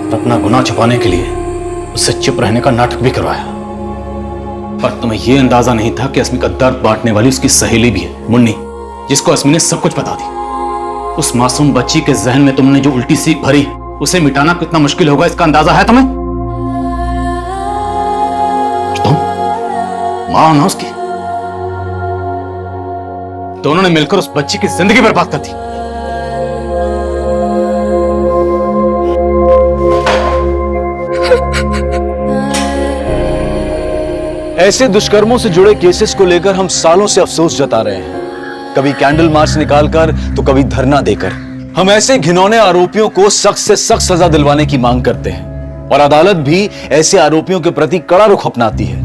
और अपना गुनाह छुपाने के लिए उससे चुप रहने का नाटक भी करवाया। पर तुम्हें यह अंदाजा नहीं था कि अस्मी का दर्द बांटने वाली उसकी सहेली भी है, मुन्नी, जिसको अस्मी ने सब कुछ बता दी। उस मासूम बच्ची के जहन में तुमने जो उल्टी सीख भरी, उसे मिटाना कितना मुश्किल होगा इसका अंदाजा है तुम्हें? तुम मां हो ना उसकी, दोनों ने मिलकर उस बच्ची की जिंदगी बर्बाद कर दी। ऐसे दुष्कर्मों से जुड़े केसेस को लेकर हम सालों से अफसोस जता रहे हैं, कभी कैंडल मार्च निकालकर तो कभी धरना देकर। हम ऐसे घिनौने आरोपियों को सख्त से सख्त सजा दिलवाने की मांग करते हैं और अदालत भी ऐसे आरोपियों के प्रति कड़ा रुख अपनाती है,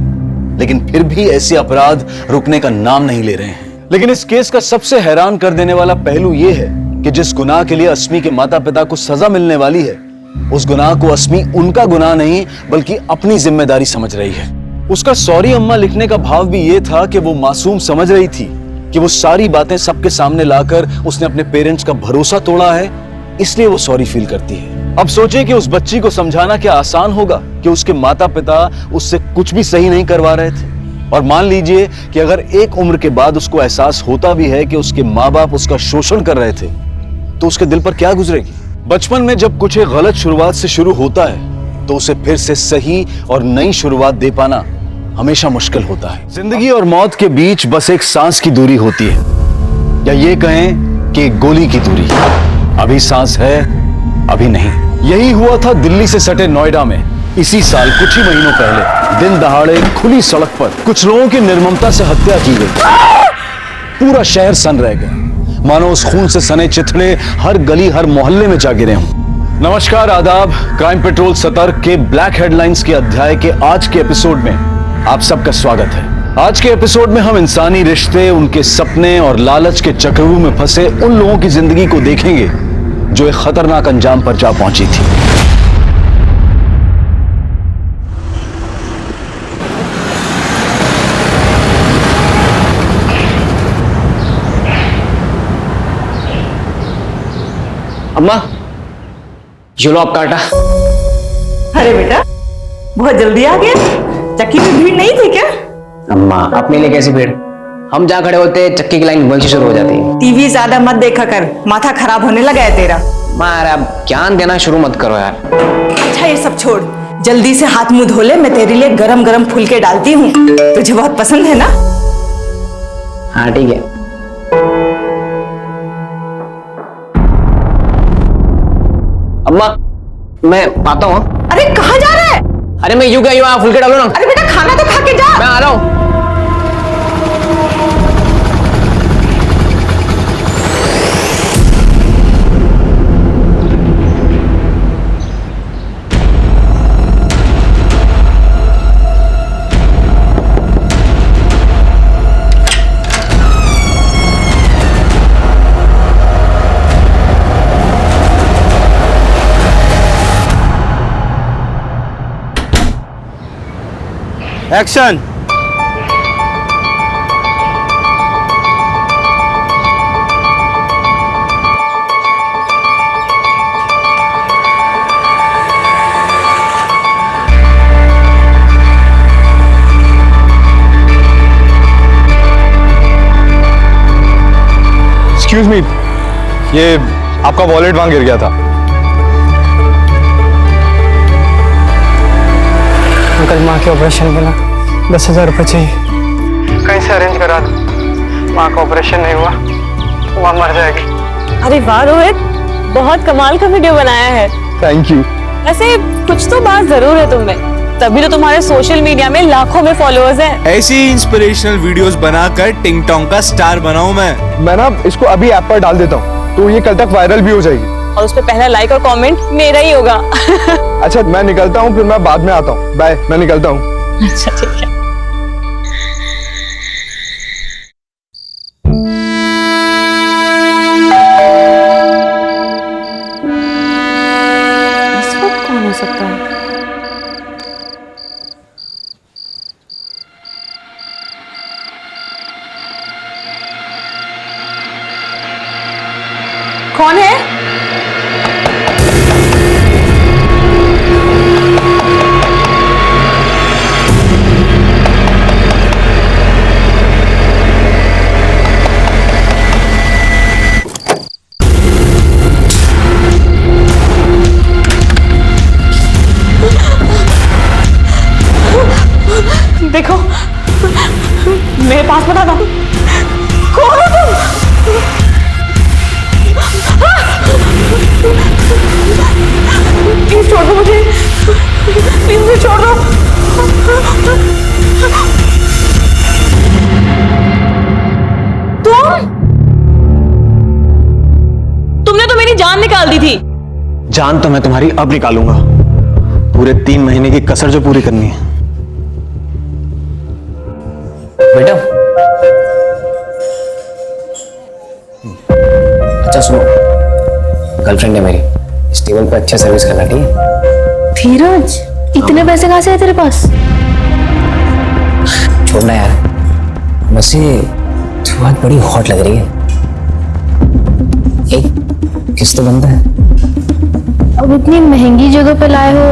लेकिन फिर भी ऐसे अपराध रुकने का नाम नहीं ले रहे हैं। लेकिन इस केस का सबसे हैरान कर देने वाला पहलू यह है कि जिस गुनाह के लिए अस्मी के माता पिता को सजा मिलने वाली है, उस गुनाह को अस्मी उनका गुनाह नहीं बल्कि अपनी जिम्मेदारी समझ रही है। उसका सॉरी अम्मा लिखने का भाव भी यह था कि वो मासूम समझ रही थी कि वो सारी बातें सबके सामने लाकर उसने अपने पेरेंट्स का भरोसा तोड़ा है, इसलिए वो सॉरी फील करती है। अब सोचे कि उस बच्ची को समझाना क्या आसान होगा कि उसके माता पिता उससे कुछ भी सही नहीं करवा रहे थे। और मान लीजिए कि अगर एक उम्र के बाद उसको एहसास होता भी है कि उसके माँ बाप उसका शोषण कर रहे थे, तो उसके दिल पर क्या गुजरेगी। बचपन में जब कुछ एक गलत शुरुआत से शुरू होता है तो उसे फिर से सही और नई शुरुआत दे पाना हमेशा मुश्किल होता है। जिंदगी और मौत के बीच बस एक सांस की दूरी होती है, या ये कहें कि एक गोली की दूरी। अभी सांस है, अभी नहीं। यही हुआ था दिल्ली से सटे नोएडा में इसी साल कुछ ही महीनों पहले। दिन दहाड़े खुली सड़क पर कुछ लोगों की निर्ममता से हत्या की गई। पूरा शहर सन रह गया, मानो उस खून से सने चिथड़े हर गली हर मोहल्ले में जा गिरे हों। नमस्कार, आदाब। क्राइम पेट्रोल सतर्क के ब्लैक हेडलाइंस के अध्याय के आज के एपिसोड में आप सबका स्वागत है। आज के एपिसोड में हम इंसानी रिश्ते, उनके सपने और लालच के चक्रव्यूह में फंसे उन लोगों की जिंदगी को देखेंगे जो एक खतरनाक अंजाम पर जा पहुंची थी। अम्मा, ये लो आपका आटा। अरे बेटा, बहुत जल्दी आ गया। चक्की में भीड़ नहीं थी क्या? अम्मा, अपने लिए कैसी भीड़? हम जहाँ खड़े होते चक्की की लाइन वहीं शुरू हो जाती है। टीवी ज्यादा मत देखा कर, माथा खराब होने लगा है तेरा। मार, अब ज्ञान देना शुरू मत करो यार। अच्छा ये सब छोड़, जल्दी से हाथ मुंह धो ले, मैं तेरे लिए गरम गरम फुलके डालती हूँ, तुझे बहुत पसंद है ना? हाँ ठीक है। अम्मा, मैं आता हूँ। अरे कहाँ जा रहा है? अरे मैं यूं गया, फुलके डालो ना। अरे बेटा खाना तो खा के जा। मैं आ रहा हूँ। एक्शन। एक्सक्यूज मी, ये आपका वॉलेट वहां गिर गया था। अंकल, माँ के ऑपरेशन के ना 10,000 रुपये चाहिए, कहीं से अरेंज करा दो। माँ का ऑपरेशन नहीं हुआ, माँ मर जाएगी। अरे वाह रोहित, बहुत कमाल का वीडियो बनाया है। Thank you. वैसे कुछ तो बात जरूर है तुममें, तभी तो तुम्हारे सोशल मीडिया में लाखों में फॉलोअर्स हैं। ऐसी इंस्पिरेशनल वीडियोस बनाकर टिंग टोंग का स्टार बनाऊं मैं ना इसको अभी ऐप पर डाल देता हूँ, तो ये कल तक वायरल भी हो जाएगी। और उस पे पहला लाइक और कमेंट मेरा ही होगा। अच्छा मैं निकलता हूँ, फिर मैं बाद में आता हूँ। बाय, मैं निकलता हूँ। अच्छा ठीक है। इस वक्त कौन हो सकता है? कौन है? देखो, मेरे पास बता दो, कौन हो तुम? प्लीज छोड़ दो मुझे, प्लीज मुझे छोड़ दो। निकाल दी थी। जान तो मैं तुम्हारी अब निकालूंगा, पूरे 3 महीने की कसर जो पूरी करनी है। बेटा अच्छा सुनो, गर्लफ्रेंड है मेरी, इस टेबल पे अच्छा सर्विस करना, ठीक है? धीरज, इतने पैसे कहाँ से आए तेरे पास? छोड़ना यार, वैसे तू बात बड़ी हॉट लग रही है। एक किस तो बनता है। अब इतनी महंगी जगह पे लाए हो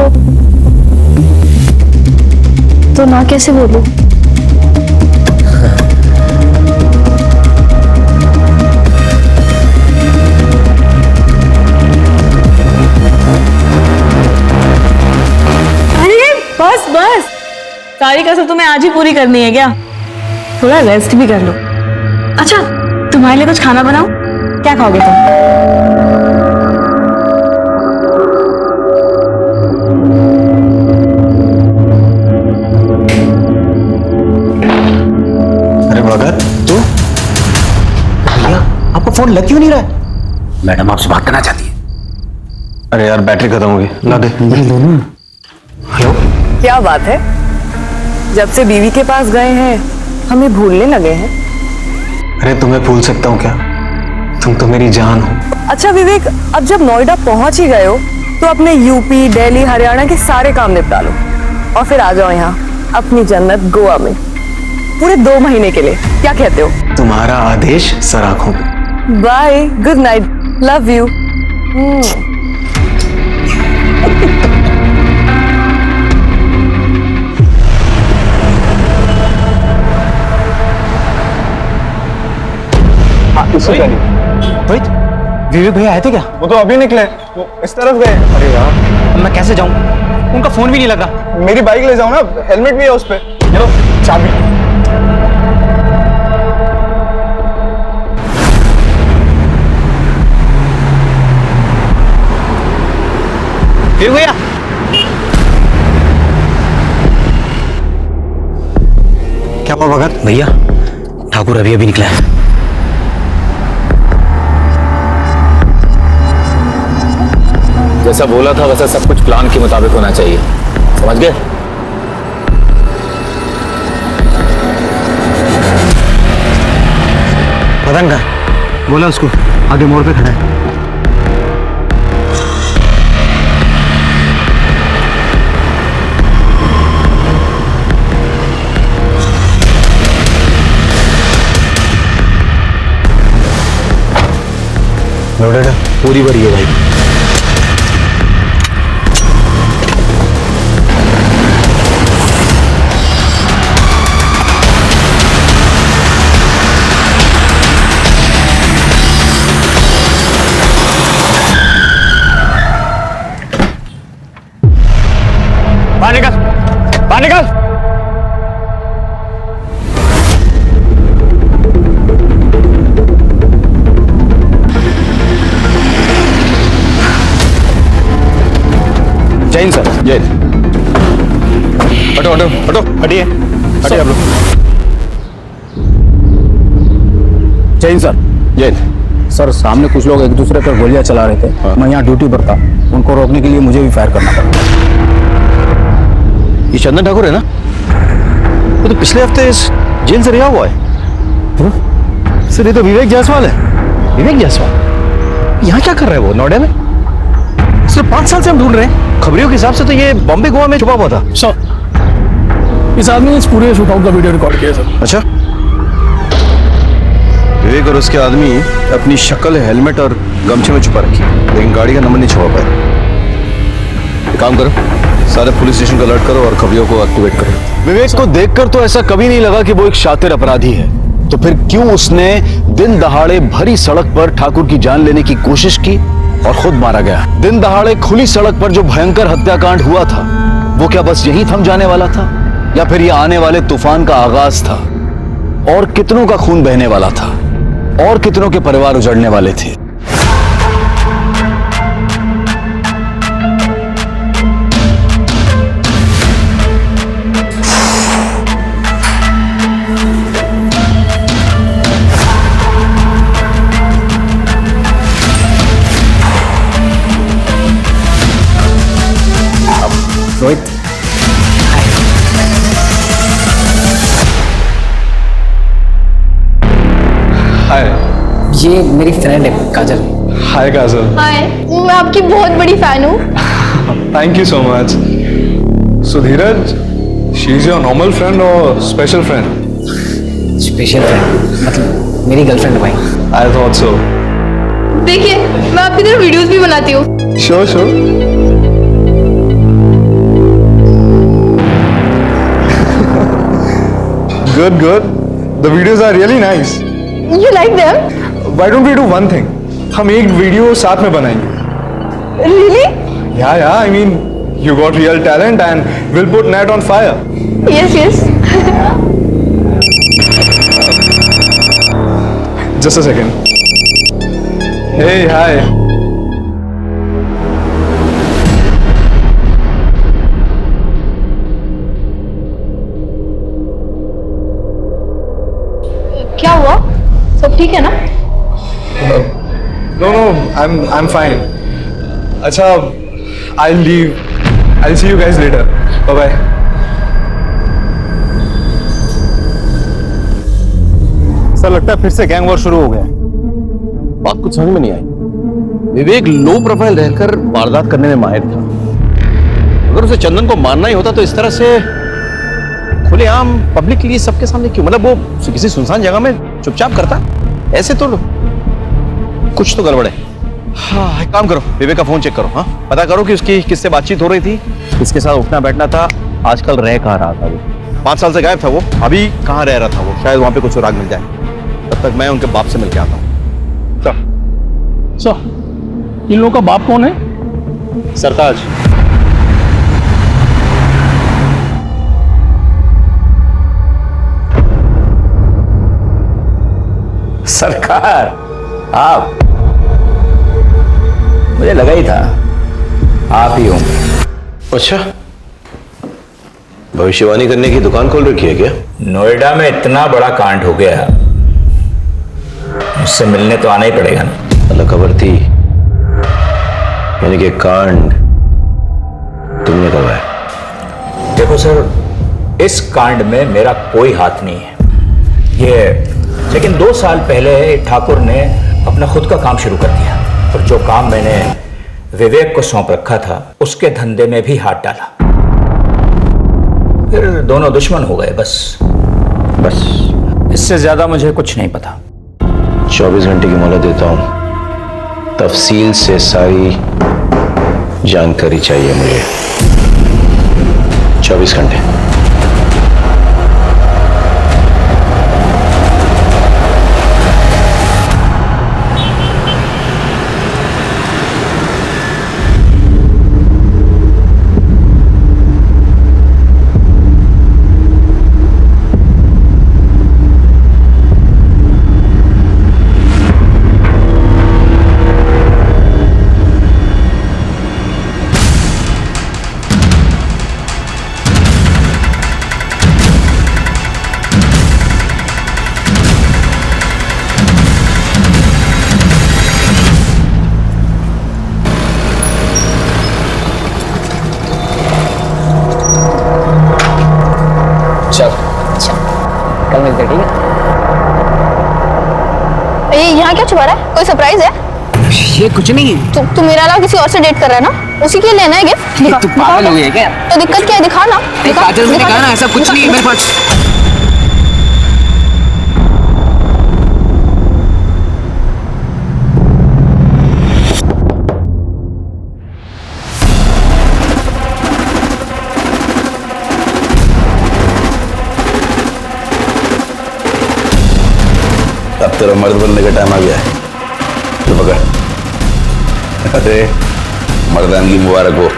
तो ना कैसे बोलूं? बस बस, सारी कसर तुम्हें आज ही पूरी करनी है क्या? थोड़ा रेस्ट भी कर लो। अच्छा, तुम्हारे लिए कुछ खाना बनाऊं? क्या खाओगे तुम? अरे भगत, तू? भैया, आपका फोन लग क्यों नहीं रहा है? मैडम आपसे बात करना चाहती है। अरे यार, बैटरी खत्म हो गई, ला दे। हेलो, क्या बात है, जब से बीवी के पास गए हैं हमें भूलने लगे हैं। अरे तुम्हें भूल सकता हूँ क्या? तुम तो मेरी जान हो। अच्छा विवेक, अब जब नोएडा पहुंच ही गए हो तो अपने यूपी, दिल्ली, हरियाणा के सारे काम निपटा लो और फिर आ जाओ यहाँ अपनी जन्नत गोवा में पूरे 2 महीने के लिए। क्या कहते हो? तुम्हारा आदेश सर आंखों पे। Bye, good night, love you. Vivek भैया आए थे क्या? वो तो अभी निकले, वो इस तरफ गए। अरे यार, मैं कैसे जाऊं? उनका फोन भी नहीं लग रहा। मेरी बाइक ले जाओ ना, हेलमेट भी है उस पे। चलो, चाबी। विवेक भैया, क्या हुआ भगत? भैया, ठाकुर अभी अभी निकला है। जैसा बोला था वैसा सब कुछ प्लान के मुताबिक होना चाहिए, समझ गए? पतंग का बोला उसको, आगे मोड़ पे खड़ा है। पूरी भरी है भाई। बाहर निकल, बाहर निकल। जय हिंद सर। जय हिंद। हटो हटो हटो, हटिए हटिए आप लोग। जय हिंद सर। जय हिंद। सर, सामने कुछ लोग एक दूसरे पर गोलियां चला रहे थे। मैं यहाँ ड्यूटी पर था, उनको रोकने के लिए मुझे भी फायर करना पड़ा। ये चंदन ठाकुर है ना? वो तो पिछले हफ्ते इस जेल से रिहा हुआ है। सर, ये तो विवेक जायसवाल है। विवेक जायसवाल यहाँ क्या कर रहा है? वो नोएडा में सिर्फ 5 साल से हम ढूंढ रहे हैं। खबरियों के हिसाब से तो ये बॉम्बे गोवा में छुपा हुआ था। सर, इस आदमी ने इस पूरे शूटआउट का वीडियो रिकॉर्ड किया सर। अच्छा, विवेक और उसके आदमी अपनी शक्ल हेलमेट और गमछे में छुपा रखी, लेकिन गाड़ी का नंबर नहीं छुपा पाए। एक काम करो, सारे पुलिस स्टेशन को अलर्ट करो और खबरियों को एक्टिवेट करो। विवेक को देखकर तो ऐसा कभी नहीं लगा कि वो एक शातिर अपराधी है, तो फिर क्यों उसने दिन दहाड़े भरी सड़क पर ठाकुर की जान लेने की कोशिश की और खुद मारा गया? दिन दहाड़े खुली सड़क पर जो भयंकर हत्याकांड हुआ था, वो क्या बस यही थम जाने वाला था, या फिर ये आने वाले तूफान का आगाज था? और कितनों का खून बहने वाला था, और कितनों के परिवार उजड़ने वाले थे। ये मेरी फ्रेंड है काजल। हाय काजल। हाय, मैं आपकी बहुत बड़ी फैन हूँ। Thank you so much. So Dheeraj, she is your normal friend और स्पेशल फ्रेंड? स्पेशल फ्रेंड मतलब मेरी गर्लफ्रेंड है भाई। I thought so. देखिए, मैं आपकी तरह वीडियोस भी बनाती हूँ। Sure sure. Good, good. The videos are really nice. You like them? Why don't we do one thing? हम एक वीडियो साथ में बनाएंगे। Really? Yeah, I mean, you got real talent and we'll put net on fire. Yes, yes. Just a second. Hey, hi. क्या हुआ? सब ठीक है ना? No, I'm fine. अच्छा, I'll leave. I'll see you guys later. Bye bye. Sir लगता है फिर से गैंग वॉर शुरू हो गया। बात कुछ समझ में नहीं आई। विवेक लो प्रोफाइल रहकर वारदात करने में माहिर था। अगर उसे चंदन को मारना ही होता तो इस तरह से खुलेआम पब्लिकली सबके सामने क्यों? मतलब वो किसी सुनसान जगह में चुपचाप करता, ऐसे तो कुछ तो गड़बड़ है। हाँ, एक काम करो, विवेक का फोन चेक करो। हाँ, पता करो कि उसकी किससे बातचीत हो रही थी, किसके साथ उठना बैठना था, आजकल रह कहाँ रहा था वो। 5 साल से गायब था वो, अभी कहाँ रह रहा था वो? शायद वहां पे कुछ सुराग मिल जाए। तब तक मैं उनके बाप से मिलके आता हूँ। सर, इन लोगों का बाप कौन है? सरताज। सरकार, आप? मुझे लगा ही था आप ही होंगे। अच्छा, भविष्यवाणी करने की दुकान खोल रखी है क्या? नोएडा में इतना बड़ा कांड हो गया, मुझसे मिलने तो आना ही पड़ेगा ना। अलग खबर थी, यानी कि कांड तुमने करवाया? देखो सर, इस कांड में मेरा कोई हाथ नहीं है ये, लेकिन 2 साल पहले ठाकुर ने अपना खुद का काम शुरू कर दिया और जो काम मैंने विवेक को सौंप रखा था उसके धंधे में भी हाथ डाला, फिर दोनों दुश्मन हो गए। बस इससे ज्यादा मुझे कुछ नहीं पता। 24 घंटे की मोहलत देता हूं, तफसील से सारी जानकारी चाहिए मुझे। 24 घंटे। कल मिलते, ठीक है? यहाँ क्या छुपा रहा है? कोई सरप्राइज है? ये कुछ नहीं है। तू मेरा अलावा किसी और से डेट कर रहा है ना? उसी के लिए लेना है गिफ्ट? तू पागल हो गई है क्या? तो दिक्कत क्या है? दिखा ना। काजल से दिखा ना, ऐसा कुछ नहीं है मेरे पास। अब तेरा मर्द बनने का टाइम आ गया है। तो पकड़। अरे मर्दानगी मुबारक हो।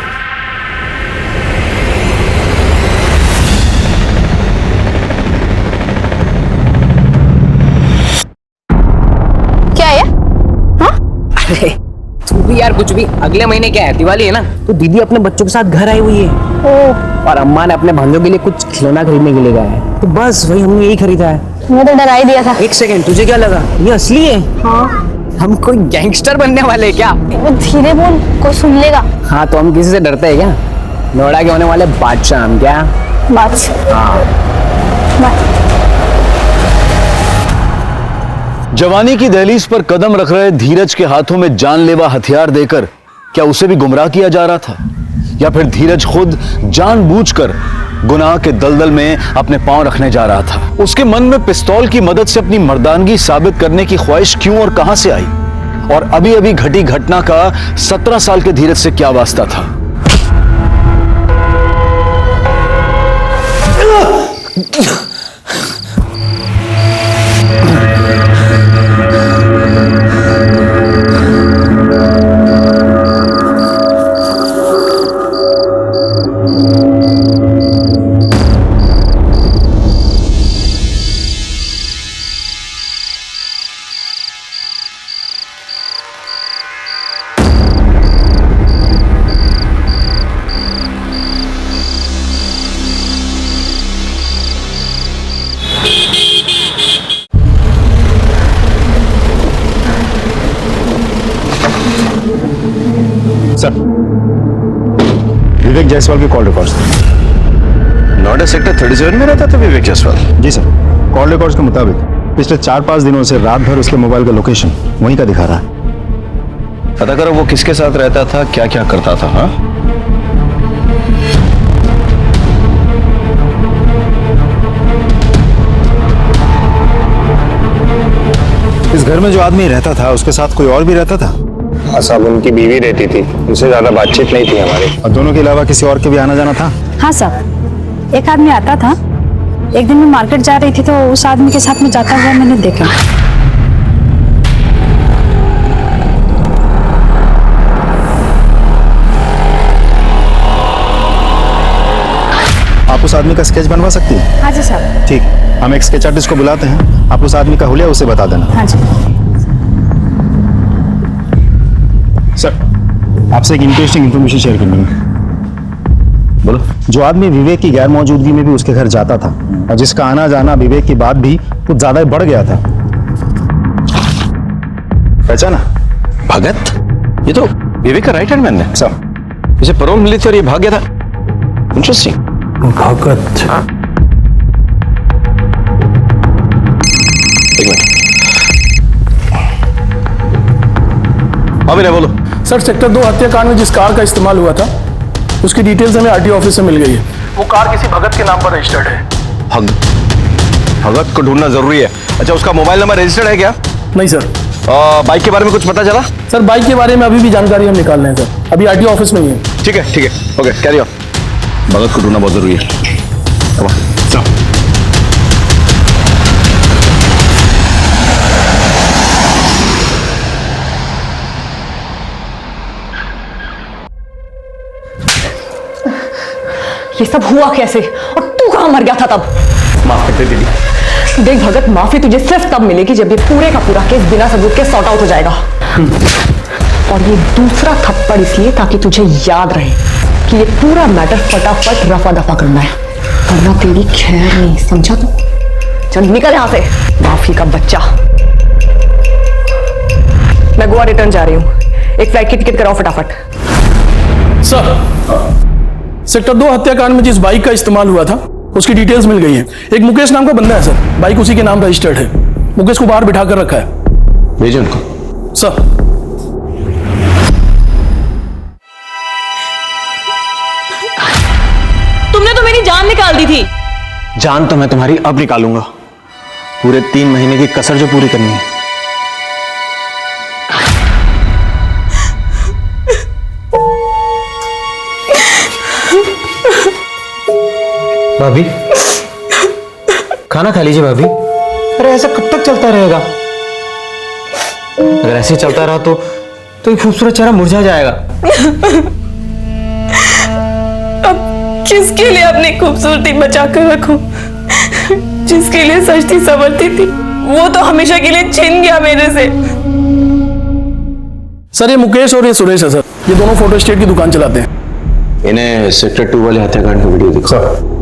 क्या है? हाँ? अरे तू भी यार कुछ भी। अगले महीने क्या है, दिवाली है ना, तो दीदी अपने बच्चों के साथ घर आई हुई है। और अम्मा ने अपने भांजों के लिए कुछ खिलौना खरीदने के लिए गया है, तो बस वही हमने यही खरीदा है। मैं तो डरा ही दिया था। एक सेकंड, तुझे क्या लगा ये असली है? हाँ। हम कोई गैंगस्टर बनने वाले हैं क्या? वो धीरे बोल, कोई सुन लेगा। हाँ, तो हम किसी से डरते हैं क्या? नोएडा के होने वाले बादशाह हम क्या? बादशाह। हाँ। जवानी की दहलीज पर कदम रख रहे धीरज के हाथों में जानलेवा हथियार देकर क्या उसे भी गुमराह किया जा रहा था, या फिर धीरज खुद जानबूझकर गुनाह के दलदल में अपने पांव रखने जा रहा था? उसके मन में पिस्तौल की मदद से अपनी मर्दानगी साबित करने की ख्वाहिश क्यों और कहां से आई? और अभी अभी घटी घटना का 17 साल के धीरज से क्या वास्ता था? सर, विवेक जायसवाल के कॉल रिकॉर्ड्स। नोएडा सेक्टर 37 में रहता था विवेक जायसवाल? जी सर, कॉल रिकॉर्ड्स के मुताबिक पिछले 4-5 दिनों से रात भर उसके मोबाइल का लोकेशन वहीं का दिखा रहा है। पता करो वो किसके साथ रहता था, क्या क्या करता था? हाँ, इस घर में जो आदमी रहता था उसके साथ कोई और भी रहता था? हाँ साहब, उनकी बीवी रहती थी, उनसे ज्यादा बातचीत नहीं थी हमारी। और दोनों के अलावा किसी और के भी आना जाना था? हाँ साहब, एक आदमी आता था। एक दिन मैं मार्केट जा रही थी तो उस आदमी के साथ में जाता हुआ मैंने देखा। आप उस आदमी का स्केच बनवा सकती हैं? हाँ जी साहब। ठीक, हम एक स्केच आर्टिस्ट को बुलाते हैं, आप उस आदमी का हुलिया उसे बता देना। हाँ जी सर, आपसे एक इंटरेस्टिंग इंफॉर्मेशन शेयर करनी है। बोलो। जो आदमी विवेक की गैर मौजूदगी में भी उसके घर जाता था और जिसका आना जाना विवेक की बाद भी कुछ ज्यादा ही बढ़ गया था, पहचाना? भगत? ये तो विवेक का राइट हैंड मैन है। सर, इसे पैरोल मिली थी और ये भाग गया था। इंटरेस्टिंग। भगत? एक मिनट। हाँ विनय बोलो। सर, सेक्टर 2 हत्याकांड में जिस कार का इस्तेमाल हुआ था उसकी डिटेल्स हमें आरटीओ ऑफिस से मिल गई है। वो कार किसी भगत के नाम पर रजिस्टर्ड है। भगत को ढूंढना जरूरी है। अच्छा, उसका मोबाइल नंबर रजिस्टर्ड है क्या? नहीं सर। बाइक के बारे में कुछ पता चला? सर, बाइक के बारे में अभी भी जानकारी हम निकाल रहे हैं सर, अभी आरटीओ ऑफिस में ही है। ठीक है, ठीक है, ओके, कैरी ऑन। भगत को ढूंढना बहुत जरूरी है। ये सब हुआ कैसे और तू कहां मर गया था तब? माफ करते दीदी। देख भगत, माफी तुझे सिर्फ तब मिलेगी जब ये पूरे का पूरा केस बिना सबूत के सॉर्ट आउट हो जाएगा। और ये दूसरा थप्पड़ इसलिए ताकि तुझे याद रहे कि ये पूरा मैटर फटाफट रफा दफा करना है, वरना तेरी खैर नहीं, समझा तू? चल निकल यहां से, माफी का बच्चा। मैं गोवा रिटर्न जा रही हूँ, एक फ्लाइट की टिकट कराओ फटाफट। सर, सेक्टर 2 हत्याकांड में जिस बाइक का इस्तेमाल हुआ था उसकी डिटेल्स मिल गई है। एक मुकेश नाम का बंदा है सर, बाइक उसी के नाम रजिस्टर्ड है। मुकेश को बाहर बिठा कर रखा है। भेजो उनको। सर। तुमने तो मेरी जान निकाल दी थी। जान तो मैं तुम्हारी अब निकालूंगा, पूरे 3 महीने की कसर जो पूरी करनी है। भाभी, खाना खा लीजिए भाभी। अरे ऐसा कब तक चलता रहेगा? अगर ऐसे चलता रहा तो ये खूबसूरत चेहरा मुरझा जाएगा। अब किसके लिए अपनी खूबसूरती बचा कर रखूं? जिसके लिए सजती संवरती थी वो तो हमेशा के लिए छिन गया मेरे से। सर, ये मुकेश और ये सुरेश है सर, ये दोनों फोटो स्टेट की दुकान चलाते हैं। इन्हें सेक्टर 2 वाले हत्याकांड की वीडियो दिखा। सर,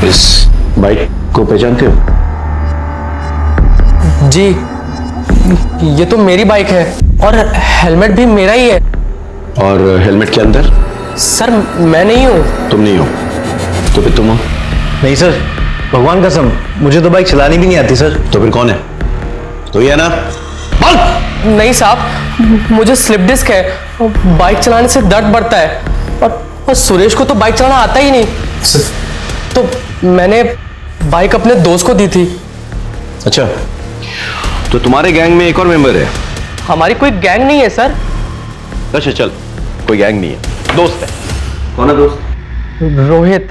इस बाइक को पहचानते हो? जी, ये तो मेरी बाइक है और हेलमेट भी मेरा ही है। और हेलमेट के अंदर सर मैं नहीं हूँ। तुम नहीं हो तो फिर तुम हो? नहीं सर, भगवान कसम मुझे तो बाइक चलानी भी नहीं आती सर। तो फिर कौन है? तो ये है ना? नहीं साहब, मुझे स्लिप डिस्क है, बाइक चलाने से दर्द बढ़ता है और सुरेश को तो बाइक चलाना आता ही नहीं। तो मैंने बाइक अपने दोस्त को दी थी। अच्छा, तो तुम्हारे गैंग में एक और मेंबर है? हमारी कोई गैंग नहीं है सर। अच्छा चल, कोई गैंग नहीं है, दोस्त है। कौन है दोस्त? रोहित।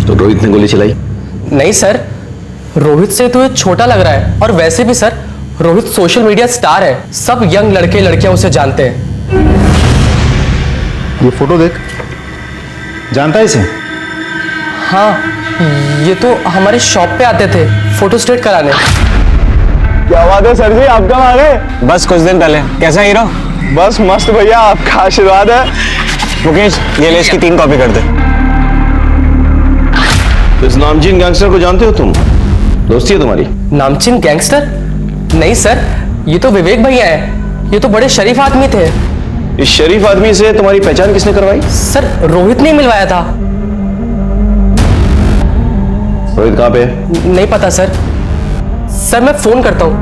तो रोहित ने गोली चलाई? नहीं सर, रोहित से तो ये छोटा लग रहा है, और वैसे भी sir Rohit social media star है, सब यंग लड़के लड़कियां उसे जानते हैं। ये फोटो देख, जानता है इसे? हाँ, ये तो हमारे शॉप पे आते थे फोटो स्टेट कराने। क्या बात है सर जी, आप कब आ गए? बस कुछ दिन पहले। कैसा हीरो? बस मस्त भैया, आपका आशीर्वाद है। मुकेश, ये ले इसकी 3 कॉपी कर दे। तो इस नामचीन गैंगस्टर को जानते हो तुम? दोस्ती है तुम्हारी? नामचीन गैंगस्टर? नहीं सर, ये तो विवेक भैया है, ये तो बड़े शरीफ आदमी थे। इस शरीफ आदमी से तुम्हारी पहचान किसने करवाई? सर रोहित ने मिलवाया था। रोहित कहाँ पे है? नहीं पता सर। सर मैं फोन करता हूँ।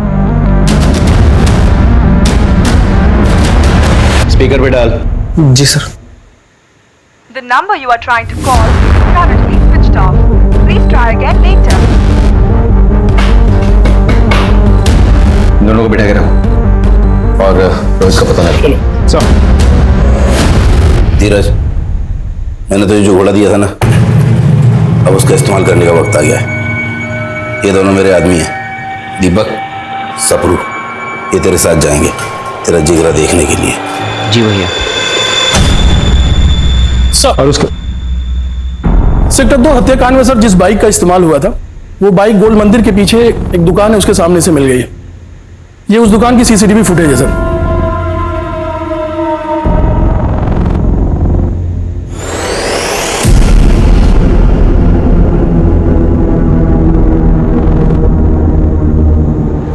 स्पीकर पे डाल। जी sir. The number you are trying to call is currently switched off. Please try again later. दोनों को बिठा के रखो और रोहित का पता नहीं। चलो सर। धीरज, मैंने तुझे जो घोड़ा दिया था ना, अब उसका इस्तेमाल करने का वक्त आ गया है। ये दोनों मेरे आदमी हैं, दीपक, सपरू, ये तेरे साथ जाएंगे तेरा जिगरा देखने के लिए। जी भैया। सर, और उसका सेक्टर 2 हत्याकांड में सर जिस बाइक का इस्तेमाल हुआ था, वो बाइक गोल मंदिर के पीछे एक दुकान है उसके सामने से मिल गई है। ये उस दुकान की सीसीटीवी फुटेज है सर।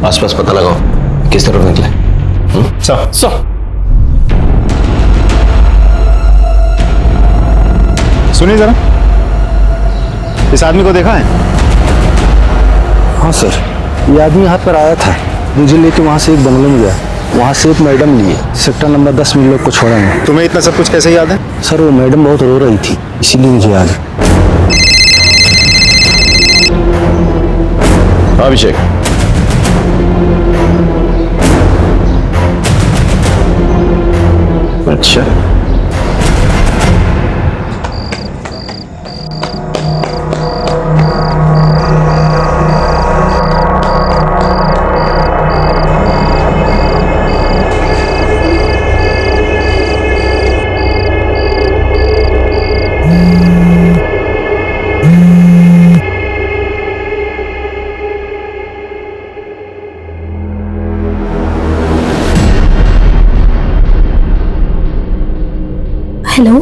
आसपास पता लगाओ किस तरफ निकले। सर सुनिए जरा, इस आदमी को देखा है? हाँ सर, ये आदमी यहाँ पर आया था, मुझे लेके वहाँ से एक बंगले में गया, वहाँ से एक मैडम लिए, सेक्टर नंबर 10 में लोग को छोड़ेंगे। तुम्हें इतना सब कुछ कैसे याद है? सर वो मैडम बहुत रो रही थी, इसीलिए मुझे याद है। अभिषेक, अच्छा hello.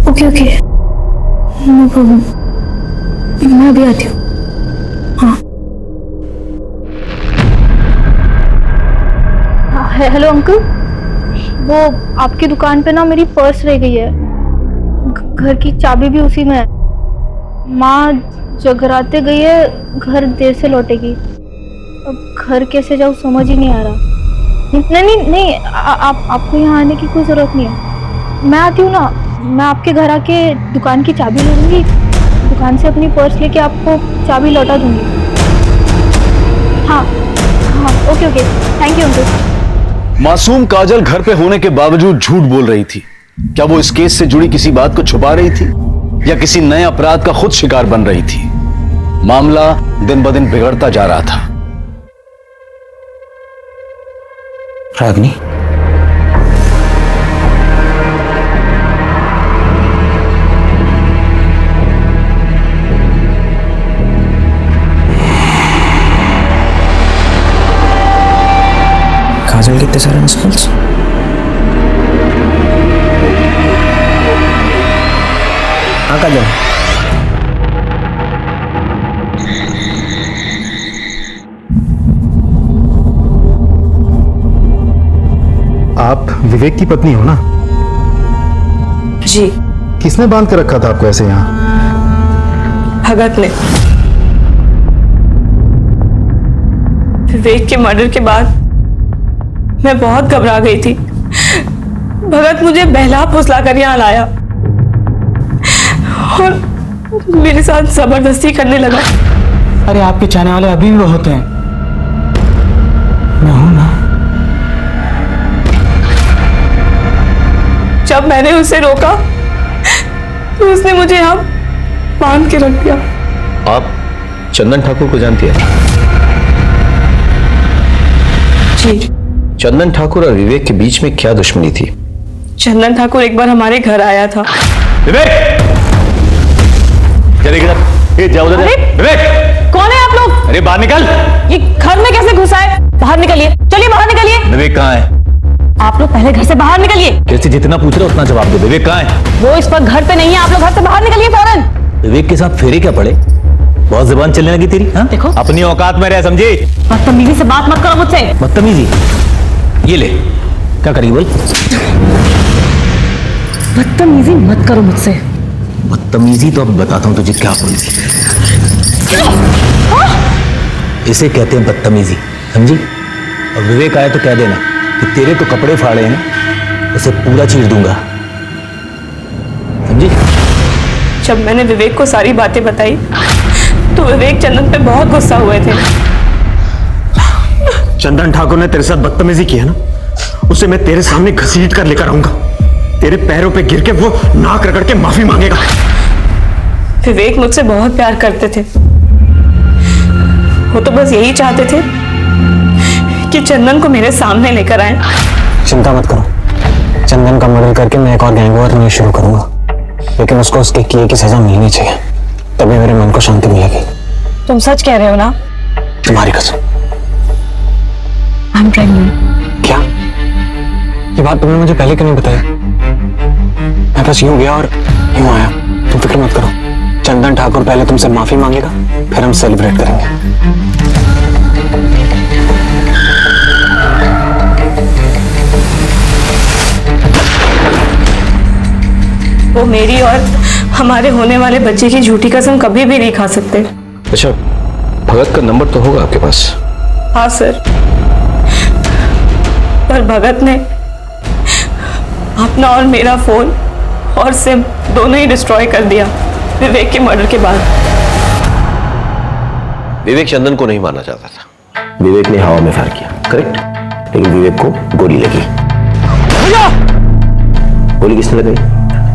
Okay okay, no problem, मैं अभी आती हूँ। हाँ हेलो अंकल, वो आपकी दुकान पे ना मेरी पर्स रह गई है, घर की चाबी भी उसी में है। माँ जगराते गई है, घर देर से लौटेगी, अब घर कैसे जाऊँ समझ ही नहीं आ रहा। नहीं आपको यहाँ आने की कोई जरूरत नहीं है, मैं आती हूँ ना, मैं आपके घर आके दुकान की चाबी ले लूंगी, दुकान से अपनी पर्स लेके आपको चाबी लौटा दूंगी। हाँ हाँ okay okay, thank you uncle. मासूम काजल घर पे होने के बावजूद झूठ बोल रही थी। क्या वो इस केस से जुड़ी किसी बात को छुपा रही थी या किसी नए अपराध का खुद शिकार बन रही थी? मामला दिन ब दिन बिगड़ता जा रहा था। रागनी, काजल कितने सारे मिस कॉल्स? हाँ काजल, आप विवेक की पत्नी हो ना? जी। किसने बांध कर रखा था आपको ऐसे यहाँ? भगत ने। विवेक के मर्डर के बाद मैं बहुत घबरा गई थी। भगत मुझे बहला फुसला कर यहाँ लाया और मेरे साथ जबरदस्ती करने लगा। अरे आपके चाहने वाले अभी भी बहुत हैं। मैं हूं ना। जब मैंने उसे रोका तो उसने मुझे यहाँ बांध के रख दिया। आप चंदन ठाकुर को जानती हैं? जी। चंदन ठाकुर और विवेक के बीच में क्या दुश्मनी थी? चंदन ठाकुर एक बार हमारे घर आया था। विवेक! चले इधर। ये जाओ उधर। विवेक! कौन है आप लोग? अरे बाहर निकल। ये घर में कैसे घुसा है? बाहर निकलिए, चलिए बाहर निकलिए। विवेक कहाँ है? आप लोग पहले घर से बाहर निकलिए। जैसे जितना पूछ रहे उतना जवाब दो। विवेक कहाँ है? वो इस वक्त घर पे नहीं है, आप लोग घर से बाहर निकलिए फौरन। विवेक के साथ फेरे क्या पड़े? बहुत जुबान चलने लगी तेरी। हाँ? देखो अपनी औकात में रह, समझी? बदतमीजी से बात मत करो मुझसे। बदतमीजी? ये ले, क्या करेगी बोल? बदतमीजी मत करो मुझसे। बदतमीजी तो अब बताता हूँ तुझे क्या बोलती। इसे कहते हैं बदतमीजी, समझी? और विवेक आया तो कह देना कि तेरे तो कपड़े फाड़े हैं, उसे पूरा चीर दूंगा, समझी? जब मैंने विवेक को सारी बातें बताई तो विवेक चंदन पे बहुत गुस्सा हुए थे। चंदन ठाकुर ने तेरे साथ बदतमीजी की है ना, उसे मैं तेरे सामने घसीट कर लेकर आऊंगा। तेरे पैरों पे गिर के वो नाक रगड़ के माफी मांगेगा। विवेक मुझसे बहुत प्यार करते थे। वो तो बस यही चाहते थे कि चंदन को मेरे सामने लेकर आए। चिंता मत करो, चंदन का मर्डर करके मैं एक और गैंगवार नहीं शुरू करूंगा, लेकिन उसको उसके किए की सजा मिलनी चाहिए, तभी मेरे मन को शांति मिलेगी। तुम सच कह रहे हो ना? तुम्हारी कसम। I am pregnant. क्या? ये बात तुमने मुझे पहले क्यों नहीं बताई? मैं बस यूं गया और यूं आया। तुम फिक्र मत करो, चंदन ठाकुर पहले तुमसे माफी मांगेगा, फिर हम सेलिब्रेट करेंगे। वो मेरी और हमारे होने वाले बच्चे की झूठी कसम कभी भी नहीं खा सकते। अच्छा, भगत का नंबर तो होगा आपके पास? हाँ सर, पर भगत ने अपना और मेरा फोन और सिम दोनों ही डिस्ट्रॉय कर दिया विवेक के मर्डर के बाद। विवेक चंदन को नहीं मारना चाहता था। विवेक ने हवा में फायर किया, करेक्ट? लेकिन विवेक को गोली लगी। गोली किसने लगाई?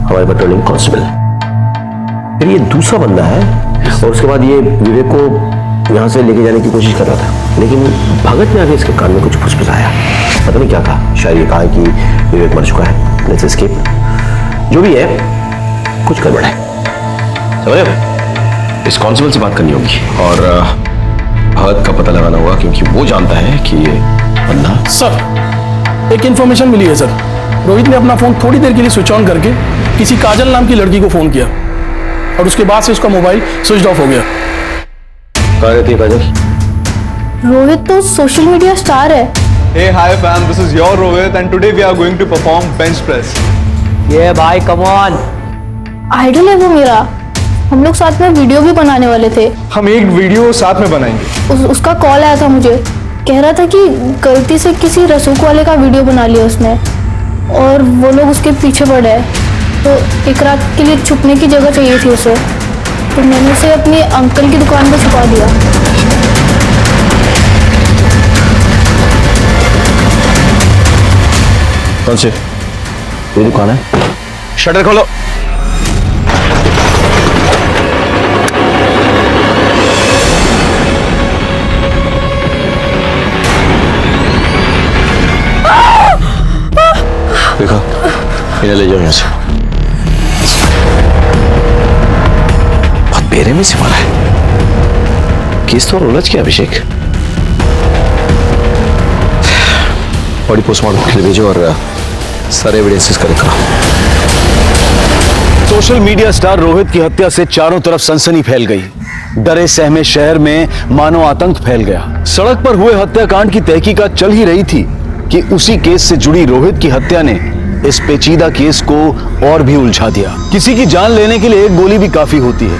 हमारे पेट्रोलिंग कांस्टेबल। फिर ये दूसरा बंदा है और उसके बाद ये विवेक को यहां से लेके जाने की कोशिश कर रहा था, लेकिन भगत ने आगे इसके कान में कुछ फुसफुसाया। पता नहीं क्या कहा, शायद ये कहा कि विवेक मर चुका है, लेट्स एस्केप। जो भी है, कुछ गड़बड़ है, समझ रहे? इस कांस्टेबल से बात करनी होगी और भगत का पता लगाना होगा, क्योंकि वो जानता है कि ये बंदा। सर, एक इंफॉर्मेशन मिली है सर। रोहित ने अपना फोन थोड़ी देर के लिए स्विच ऑन करके किसी काजल नाम की लड़की को फोन किया और उसके बाद से उसका मोबाइल स्विच ऑफ हो गया। कहाँ रहती है काजल? रोहित तो सोशल मीडिया स्टार है। Hey, hi fam, this is your Rohit and today we are going to perform bench press. ये भाई कम ऑन। आइडल है वो मेरा। हम लोग साथ में वीडियो भी बनाने वाले थे। हम एक वीडियो साथ में बनाएंगे। उसका कॉल आया था मुझे, कह रहा था कि गलती से किसी रसूख वाले का वीडियो बना लिया उसने और वो लोग उसके पीछे पड़े हैं, तो एक रात के लिए छुपने की जगह चाहिए थी उसे, तो मैंने उसे अपने अंकल की दुकान पर छुपा दिया। कौन से? ये दुकान है? शटर खोलो। देखो, इन्हें ले जाओ यहाँ से। बहुत बेरहमी से मारा है। केस तो उलझ गया अभिषेक। बॉडी पोस्टमार्टम के लिए भेजो और सारे एविडेंसेस कलेक्ट करो। सोशल मीडिया स्टार रोहित की हत्या से चारों तरफ सनसनी फैल गई। डरे सहमे शहर में मानो आतंक फैल गया। सड़क पर हुए हत्याकांड की तहकीकात चल ही रही थी कि उसी केस से जुड़ी रोहित की हत्या ने इस पेचीदा केस को और भी उलझा दिया। किसी की जान लेने के लिए एक गोली भी काफी होती है,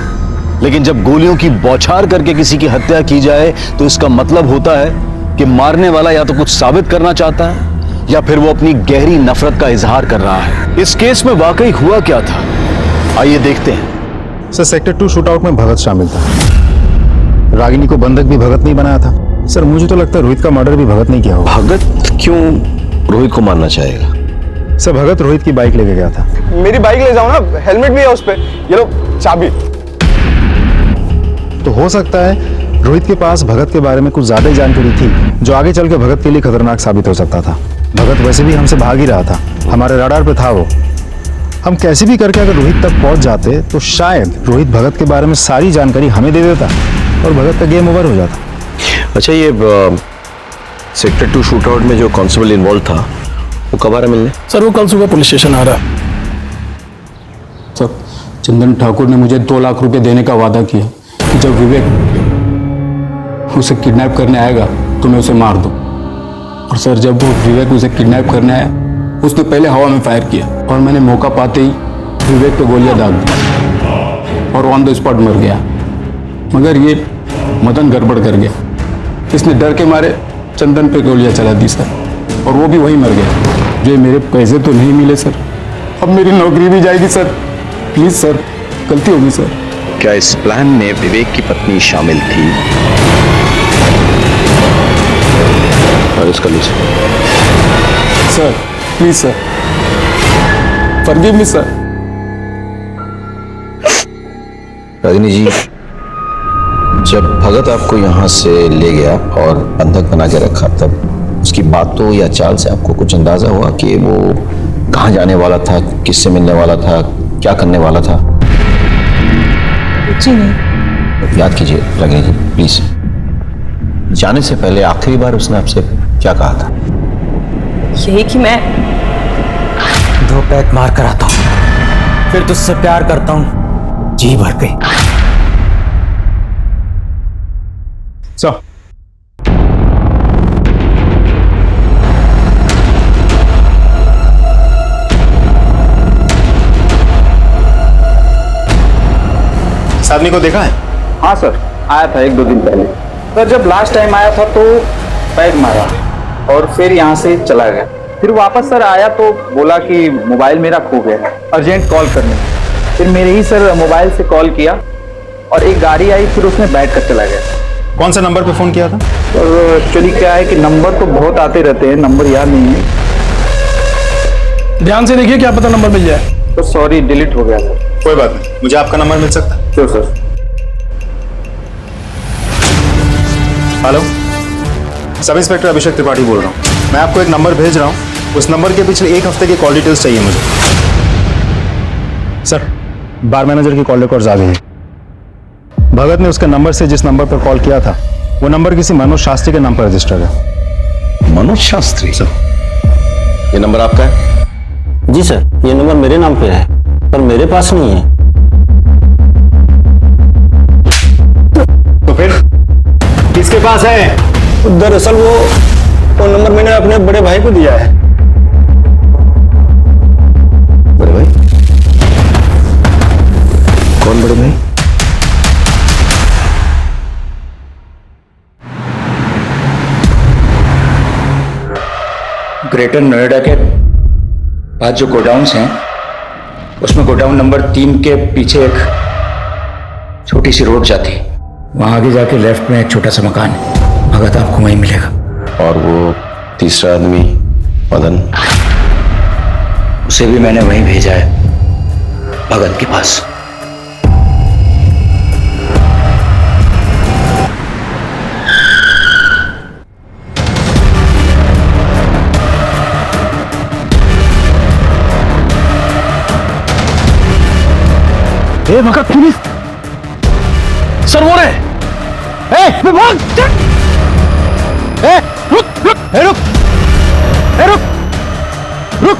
लेकिन जब गोलियों की बौछार करके किसी की हत्या की जाए तो इसका मतलब होता है कि मारने वाला या तो कुछ साबित करना चाहता है या फिर वो अपनी गहरी नफरत का इजहार कर रहा है। इस केस में वाकई हुआ क्या था, आइए देखते हैं। सर, सेक्टर 2 शूटआउट में भगत शामिल था। रागिनी को बंधक भी भगत नहीं बनाया था। सर, मुझे तो लगता है रोहित का मर्डर भी भगत नहीं किया होगा। भगत क्यों रोहित को मारना चाहेगा? सर, भगत रोहित की बाइक लेके गया था। मेरी बाइक ले जाओ ना, हेलमेट भी है उस पे, ये लो चाबी। तो हो सकता है रोहित के पास भगत के बारे में कुछ ज्यादा ही जानकारी थी, जो आगे चल के भगत के लिए खतरनाक साबित हो सकता था। भगत वैसे भी हमसे भाग ही रहा था, हमारे रडार पे था वो। हम कैसे भी करके अगर रोहित तक पहुंच जाते तो शायद रोहित भगत के बारे में सारी जानकारी हमें दे देता और भगत का गेम ओवर हो जाता। अच्छा, ये सेक्टर 2 शूटआउट में जो कांस्टेबल इन्वॉल्व था वो कब आ रहा मिलने? सर, वो कल सुबह पुलिस स्टेशन आ रहा है। सर, चंदन ठाकुर ने मुझे 2 लाख रुपए देने का वादा किया कि जब विवेक उसे किडनैप करने आएगा तो मैं उसे मार दूं। और सर, जब वो विवेक उसे किडनैप करने आया, उसने पहले हवा में फायर किया और मैंने मौका पाते ही विवेक पे गोलियां दाग दी और ऑन द स्पॉट मर गया। मगर ये मदन गड़बड़ कर गया, इसने डर के मारे चंदन पे गोलियां चला दी सर, और वो भी वहीं मर गया। जो मेरे पैसे तो नहीं मिले सर, अब मेरी नौकरी भी जाएगी सर। प्लीज सर, गलती होगी सर। क्या इस प्लान में विवेक की पत्नी शामिल थी? और इसका लीजिए sir, please sir, forgive me sir. Ragini ji, जब भगत आपको यहाँ से ले गया और बंधक बना के रखा, तब उसकी बातों या चाल से आपको कुछ अंदाजा हुआ कि वो कहाँ जाने वाला था, किससे मिलने वाला था, क्या करने वाला था? जी नहीं। याद कीजिए रागिनी जी, प्लीज। जाने से पहले आखिरी बार उसने आपसे क्या कहा था? यही कि मैं 2 पैक मार कर आता हूं, फिर तुझसे प्यार करता हूं जी भर के। इस आदमी को देखा है? हाँ सर, आया था 1-2 दिन पहले। सर, जब लास्ट टाइम आया था तो पैग मारा और फिर यहाँ से चला गया। फिर वापस सर आया तो बोला कि मोबाइल मेरा खो गया है, अर्जेंट कॉल करने। फिर मेरे ही सर मोबाइल से कॉल किया और एक गाड़ी आई, फिर उसमें बैठ कर चला गया। कौन सा नंबर पे फोन किया था? और एक्चुअली क्या है कि नंबर तो बहुत आते रहते हैं, नंबर याद नहीं है। ध्यान से देखिए, क्या पता नंबर मिल जाए। तो सॉरी, डिलीट हो गया सर। कोई बात नहीं, मुझे आपका नंबर मिल सकता है? Sure sir. Hello, sub inspector Abhishek Tripathi बोल रहा हूँ। मैं आपको एक नंबर भेज रहा हूँ, उस नंबर के पिछले 1 हफ्ते की कॉल डिटेल्स चाहिए मुझे। सर, बार मैनेजर की कॉल रिकॉर्ड्स आ गई है। भगत ने उसके नंबर से जिस नंबर पर कॉल किया था, वो नंबर किसी मनोज शास्त्री के नाम पर रजिस्टर्ड है। मनोज शास्त्री? सर, ये नंबर आपका है? जी सर, ये नंबर मेरे नाम पे है, पर मेरे पास नहीं है। तो फिर किसके पास है? दरअसल वो नंबर मैंने अपने बड़े भाई को दिया है। बड़े भाई? कौन बड़े भाई? ग्रेटर नोएडा के पास जो गोडाउन्स हैं, उसमें गोडाउन नंबर 3 के पीछे एक छोटी सी रोड जाती है। वहां आगे जाके लेफ्ट में एक छोटा सा मकान है, भगत आपको वहीं मिलेगा। और वो तीसरा आदमी मदन? उसे भी मैंने वहीं भेजा है, भगत के पास। ए भगत, पुलिस! सर, वो रहे। विभाग! रुक रुक रुक रुक रुक।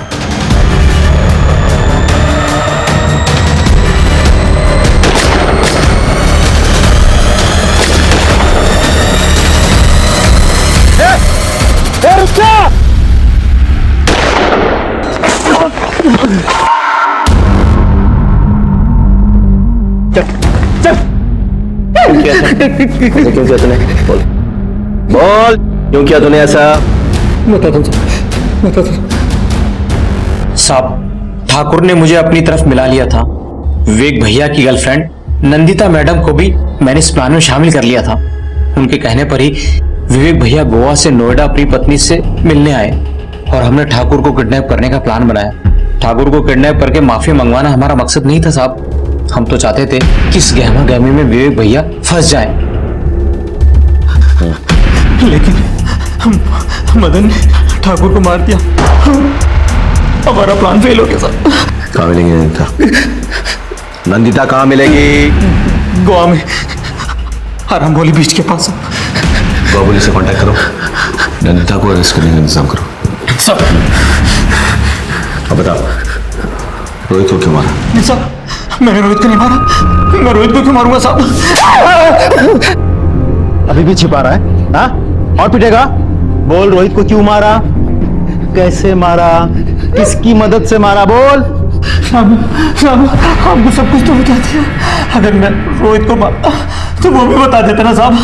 रुक जा! क्यों किया था? ऐसा क्यों किया तूने? बोल बोल, क्यों किया तूने ऐसा? बता दो साहब, ठाकुर ने मुझे अपनी तरफ मिला लिया था। विवेक भैया की गर्लफ्रेंड नंदिता मैडम को भी मैंने इस प्लान में शामिल कर लिया था। उनके कहने पर ही विवेक भैया गोवा से नोएडा अपनी पत्नी से मिलने आए और हमने ठाकुर को किडनैप करने का प्लान बनाया। ठाकुर को किडनैप करके माफी मंगवाना हमारा मकसद नहीं था साहब। हम तो चाहते थे कि इस गहमा गहमी में विवेक भैया फंस जाएं। लेकिन मदन ने ठाकुर को मार दिया। हमारा प्लान फेल हो गया साहब। कहाँ मिलेंगी नंदिता? नंदिता कहाँ मिलेगी? गोवा में आरामबोली बीच के पास। गोवा पुलिस से कांटेक्ट करो, नंदिता को अरेस्ट करने का इंतजाम करो। सब अब बताओ, रोहित को क्यों मारा? नहीं साहब, मैंने रोहित को नहीं मारा। मैं रोहित को क्यों मारूंगा साहब? अभी भी छिपा रहा है? हाँ, और पिटेगा? बोल, रोहित को क्यों मारा, कैसे मारा, किसकी मदद से मारा, बोल। साहब आपको सब कुछ तो बता दिया। अगर मैं रोहित को मारता तो वो भी बता देता ना साहब।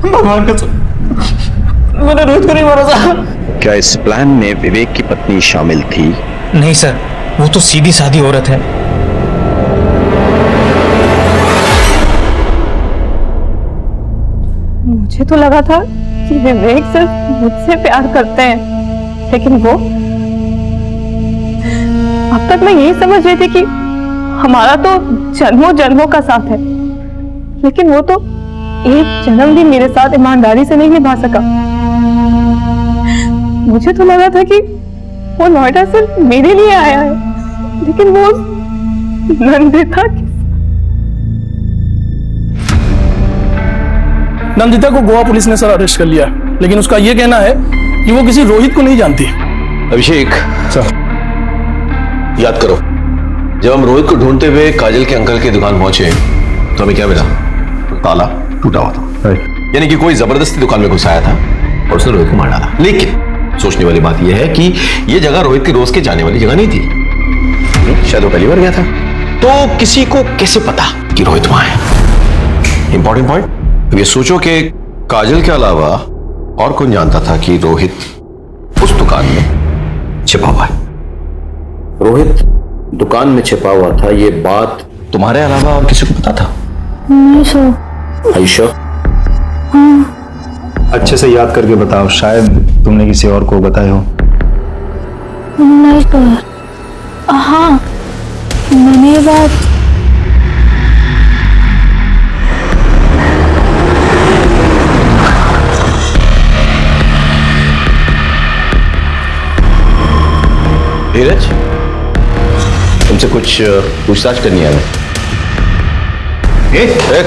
भगवान का मैंने रोहित को नहीं मारा साहब। क्या इस प्लान में विवेक की पत्नी शामिल थी? नहीं सर, वो तो सीधी सादी औरत है। मुझे तो लगा था कि विवेक सिर्फ मुझसे प्यार करते हैं, लेकिन वो, अब तक मैं यही समझ रही थी कि हमारा तो जन्मों जन्मों का साथ है, लेकिन वो तो एक जन्म भी मेरे साथ ईमानदारी से नहीं निभा सका। मुझे तो लगा था कि वो नोएडा सिर्फ मेरे लिए आया है, लेकिन वो नंदिता की। नंदिता को गोवा पुलिस ने सर अरेस्ट कर लिया, लेकिन उसका यह कहना है कि वो किसी रोहित को नहीं जानती। अभिषेक सर, याद करो, जब हम रोहित को ढूंढते हुए काजल के अंकल की दुकान पहुंचे तो हमें क्या मिला? ताला टूटा हुआ था। यानी कि कोई जबरदस्ती दुकान में घुस आया था और उसने रोहित को मार डाला। लेकिन सोचने वाली बात यह है कि यह जगह रोहित के रोज के जाने वाली जगह नहीं थी। शायद वो पहली बार गया था। तो किसी को कैसे पता कि रोहित वहां है? इंपॉर्टेंट पॉइंट, ये सोचो कि काजल के अलावा और कौन जानता था कि रोहित उस दुकान में छिपा हुआ है? रोहित दुकान में छिपा हुआ था, ये बात तुम्हारे अलावा और किसी को पता था? नहीं सर। आयशा, अच्छे से याद करके बताओ, शायद तुमने किसी और को बताया हो। नहीं सर। हाँ, मैंने ये बात धीरज, तुमसे कुछ पूछताछ करनी है हमें।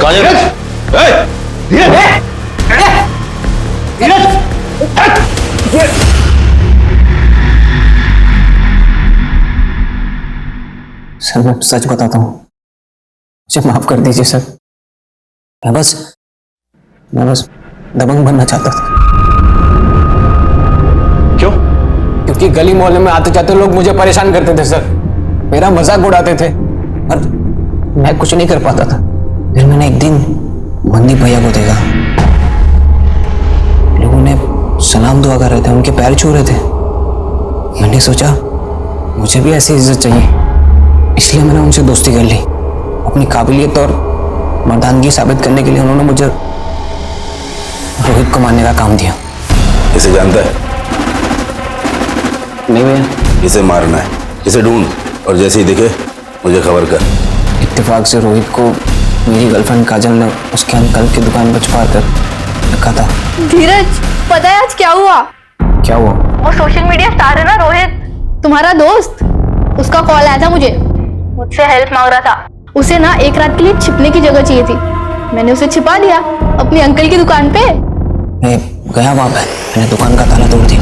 काजल, सर मैं सच बताता हूँ, मुझे माफ कर दीजिए सर। मैं बस दबंग बनना चाहता था। क्यों? क्योंकि गली मोहल्ले में आते जाते लोग मुझे परेशान करते थे सर, मेरा मजाक उड़ाते थे और मैं कुछ नहीं कर पाता था। फिर मैंने एक दिन मनदीप भैया को देखा, लोगों ने सलाम दुआ कर रहे थे, उनके पैर छू रहे थे। मैंने सोचा मुझे भी ऐसी इज्जत चाहिए, इसलिए मैंने उनसे दोस्ती कर ली। अपनी काबिलियत और मर्दानगी साबित करने के लिए उन्होंने मुझे रोहित को मारने का काम दिया। इसे जानता है? नहीं भैया। इसे मारना है, इसे ढूंढ और जैसे ही दिखे मुझे खबर कर। इत्तेफाक से रोहित को मेरी गर्लफ्रेंड काजल ने उसके अंकल की दुकान पर छुपा कर रखा था। धीरज, पता है आज क्या हुआ? क्या हुआ? वो सोशल मीडिया स्टार है ना रोहित, तुम्हारा दोस्त, उसका कॉल आया था मुझे, मुझसे हेल्प मांग रहा था। उसे ना एक रात के लिए छिपने की जगह चाहिए थी, मैंने उसे छिपा दिया अपने अंकल की दुकान पे। मैं गया वहां पे, मैंने दुकान का ताला तोड़ दिया।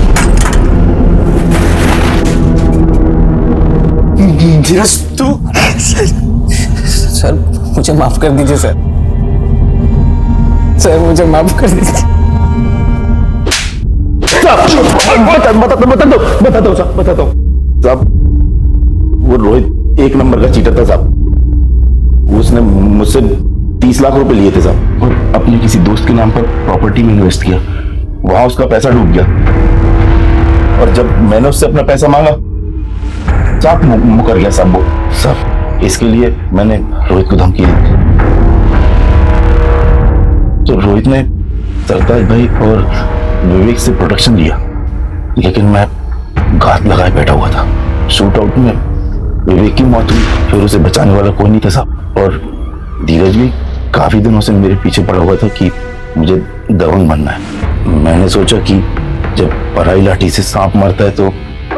धीरज तू? सर मुझे माफ कर दीजिए सर, सर मुझे माफ कर दीजिए। बताता हूँ साहब, वो रोहित एक नंबर का चीटर था साहब। उसने मुझसे 30 लाख रुपए लिए थे साहब, और अपने किसी दोस्त के नाम पर प्रॉपर्टी में इन्वेस्ट किया। वहां उसका पैसा डूब गया, और जब मैंने उससे अपना पैसा मांगा साहब मुकर गया साहब। वो साहब इसके लिए मैंने रोहित को धमकी दी, तो रोहित ने सरताज भाई और विवेक से प्रोटेक्शन लिया, लेकिन मैं घात लगाए बैठा हुआ था। शूट आउट में विवेक की मौत हुई, फिर उसे बचाने वाला कोई नहीं था साहब। और धीरज भी काफी दिनों से मेरे पीछे पड़ा हुआ था कि मुझे दबंग बनना है। मैंने सोचा कि जब पराई लाठी से सांप मरता है तो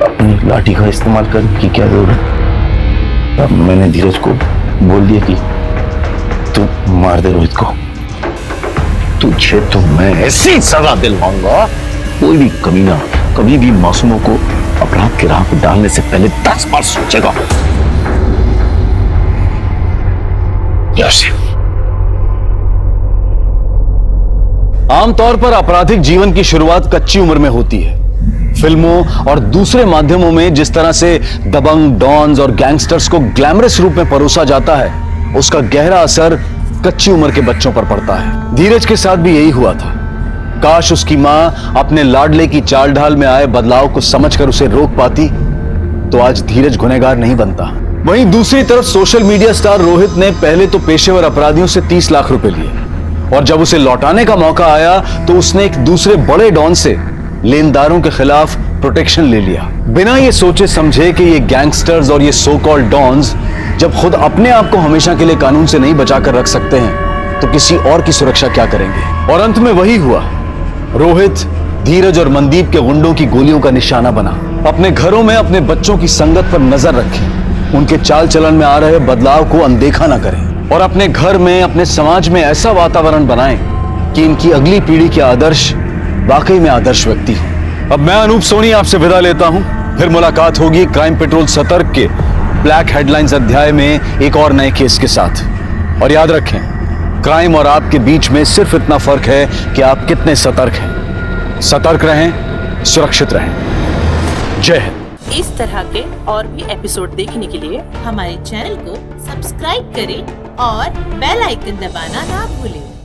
अपनी लाठी का इस्तेमाल करने की क्या जरूरत। अब मैंने धीरज को बोल दिया कि तू मार दे रोहित को। तुझे तो मैं ऐसी सजा दिलवाऊंगा, कोई भी कमीना कभी भी मासूमों को अपराध की राह पर डालने से पहले 10 बार सोचेगा। आमतौर पर आपराधिक जीवन की शुरुआत कच्ची उम्र में होती है। फिल्मों और दूसरे माध्यमों में जिस तरह से दबंग, डॉन्स और गैंगस्टर्स को ग्लैमरस रूप में परोसा जाता है, उसका गहरा असर कच्ची उम्र के बच्चों पर पड़ता है। धीरज के साथ भी यही हुआ था। काश उसकी मां अपने लाडले की चाल ढाल में आए बदलाव को समझकर उसे रोक पाती, तो आज धीरज गुनहगार नहीं बनता। वहीं दूसरी तरफ सोशल मीडिया स्टार रोहित ने पहले तो पेशेवर अपराधियों से 30 लाख रुपए लिए, और जब उसे लौटाने का मौका आया तो उसने एक दूसरे बड़े डॉन से लेनदारों के खिलाफ प्रोटेक्शन ले लिया, बिना ये सोचे समझे कि ये गैंगस्टर्स और ये सो कॉल्ड डॉन्स जब खुद अपने आप को हमेशा के लिए कानून से नहीं बचा कर रख सकते हैं तो किसी और की सुरक्षा क्या करेंगे। और अंत में वही हुआ। रोहित, धीरज और मनदीप के गुंडों की गोलियों का निशाना बना। अपने घरों में अपने बच्चों की संगत पर नजर रखें, उनके चाल चलन में आ रहे बदलाव को अनदेखा ना करें, और अपने घर में, अपने समाज में ऐसा वातावरण बनाएं कि इनकी अगली पीढ़ी के आदर्श वाकई में आदर्श व्यक्ति हो। अब मैं अनूप सोनी आपसे विदा लेता हूं। फिर मुलाकात होगी क्राइम पेट्रोल सतर्क के ब्लैक हेडलाइंस अध्याय में एक और नए केस के साथ। और याद रखें, क्राइम और आपके बीच में सिर्फ इतना फर्क है कि आप कितने सतर्क हैं। सतर्क रहें, सुरक्षित रहें। जय हिंद। इस तरह के और भी एपिसोड देखने के लिए हमारे चैनल को सब्सक्राइब करें और बेल आइकन दबाना ना भूलें।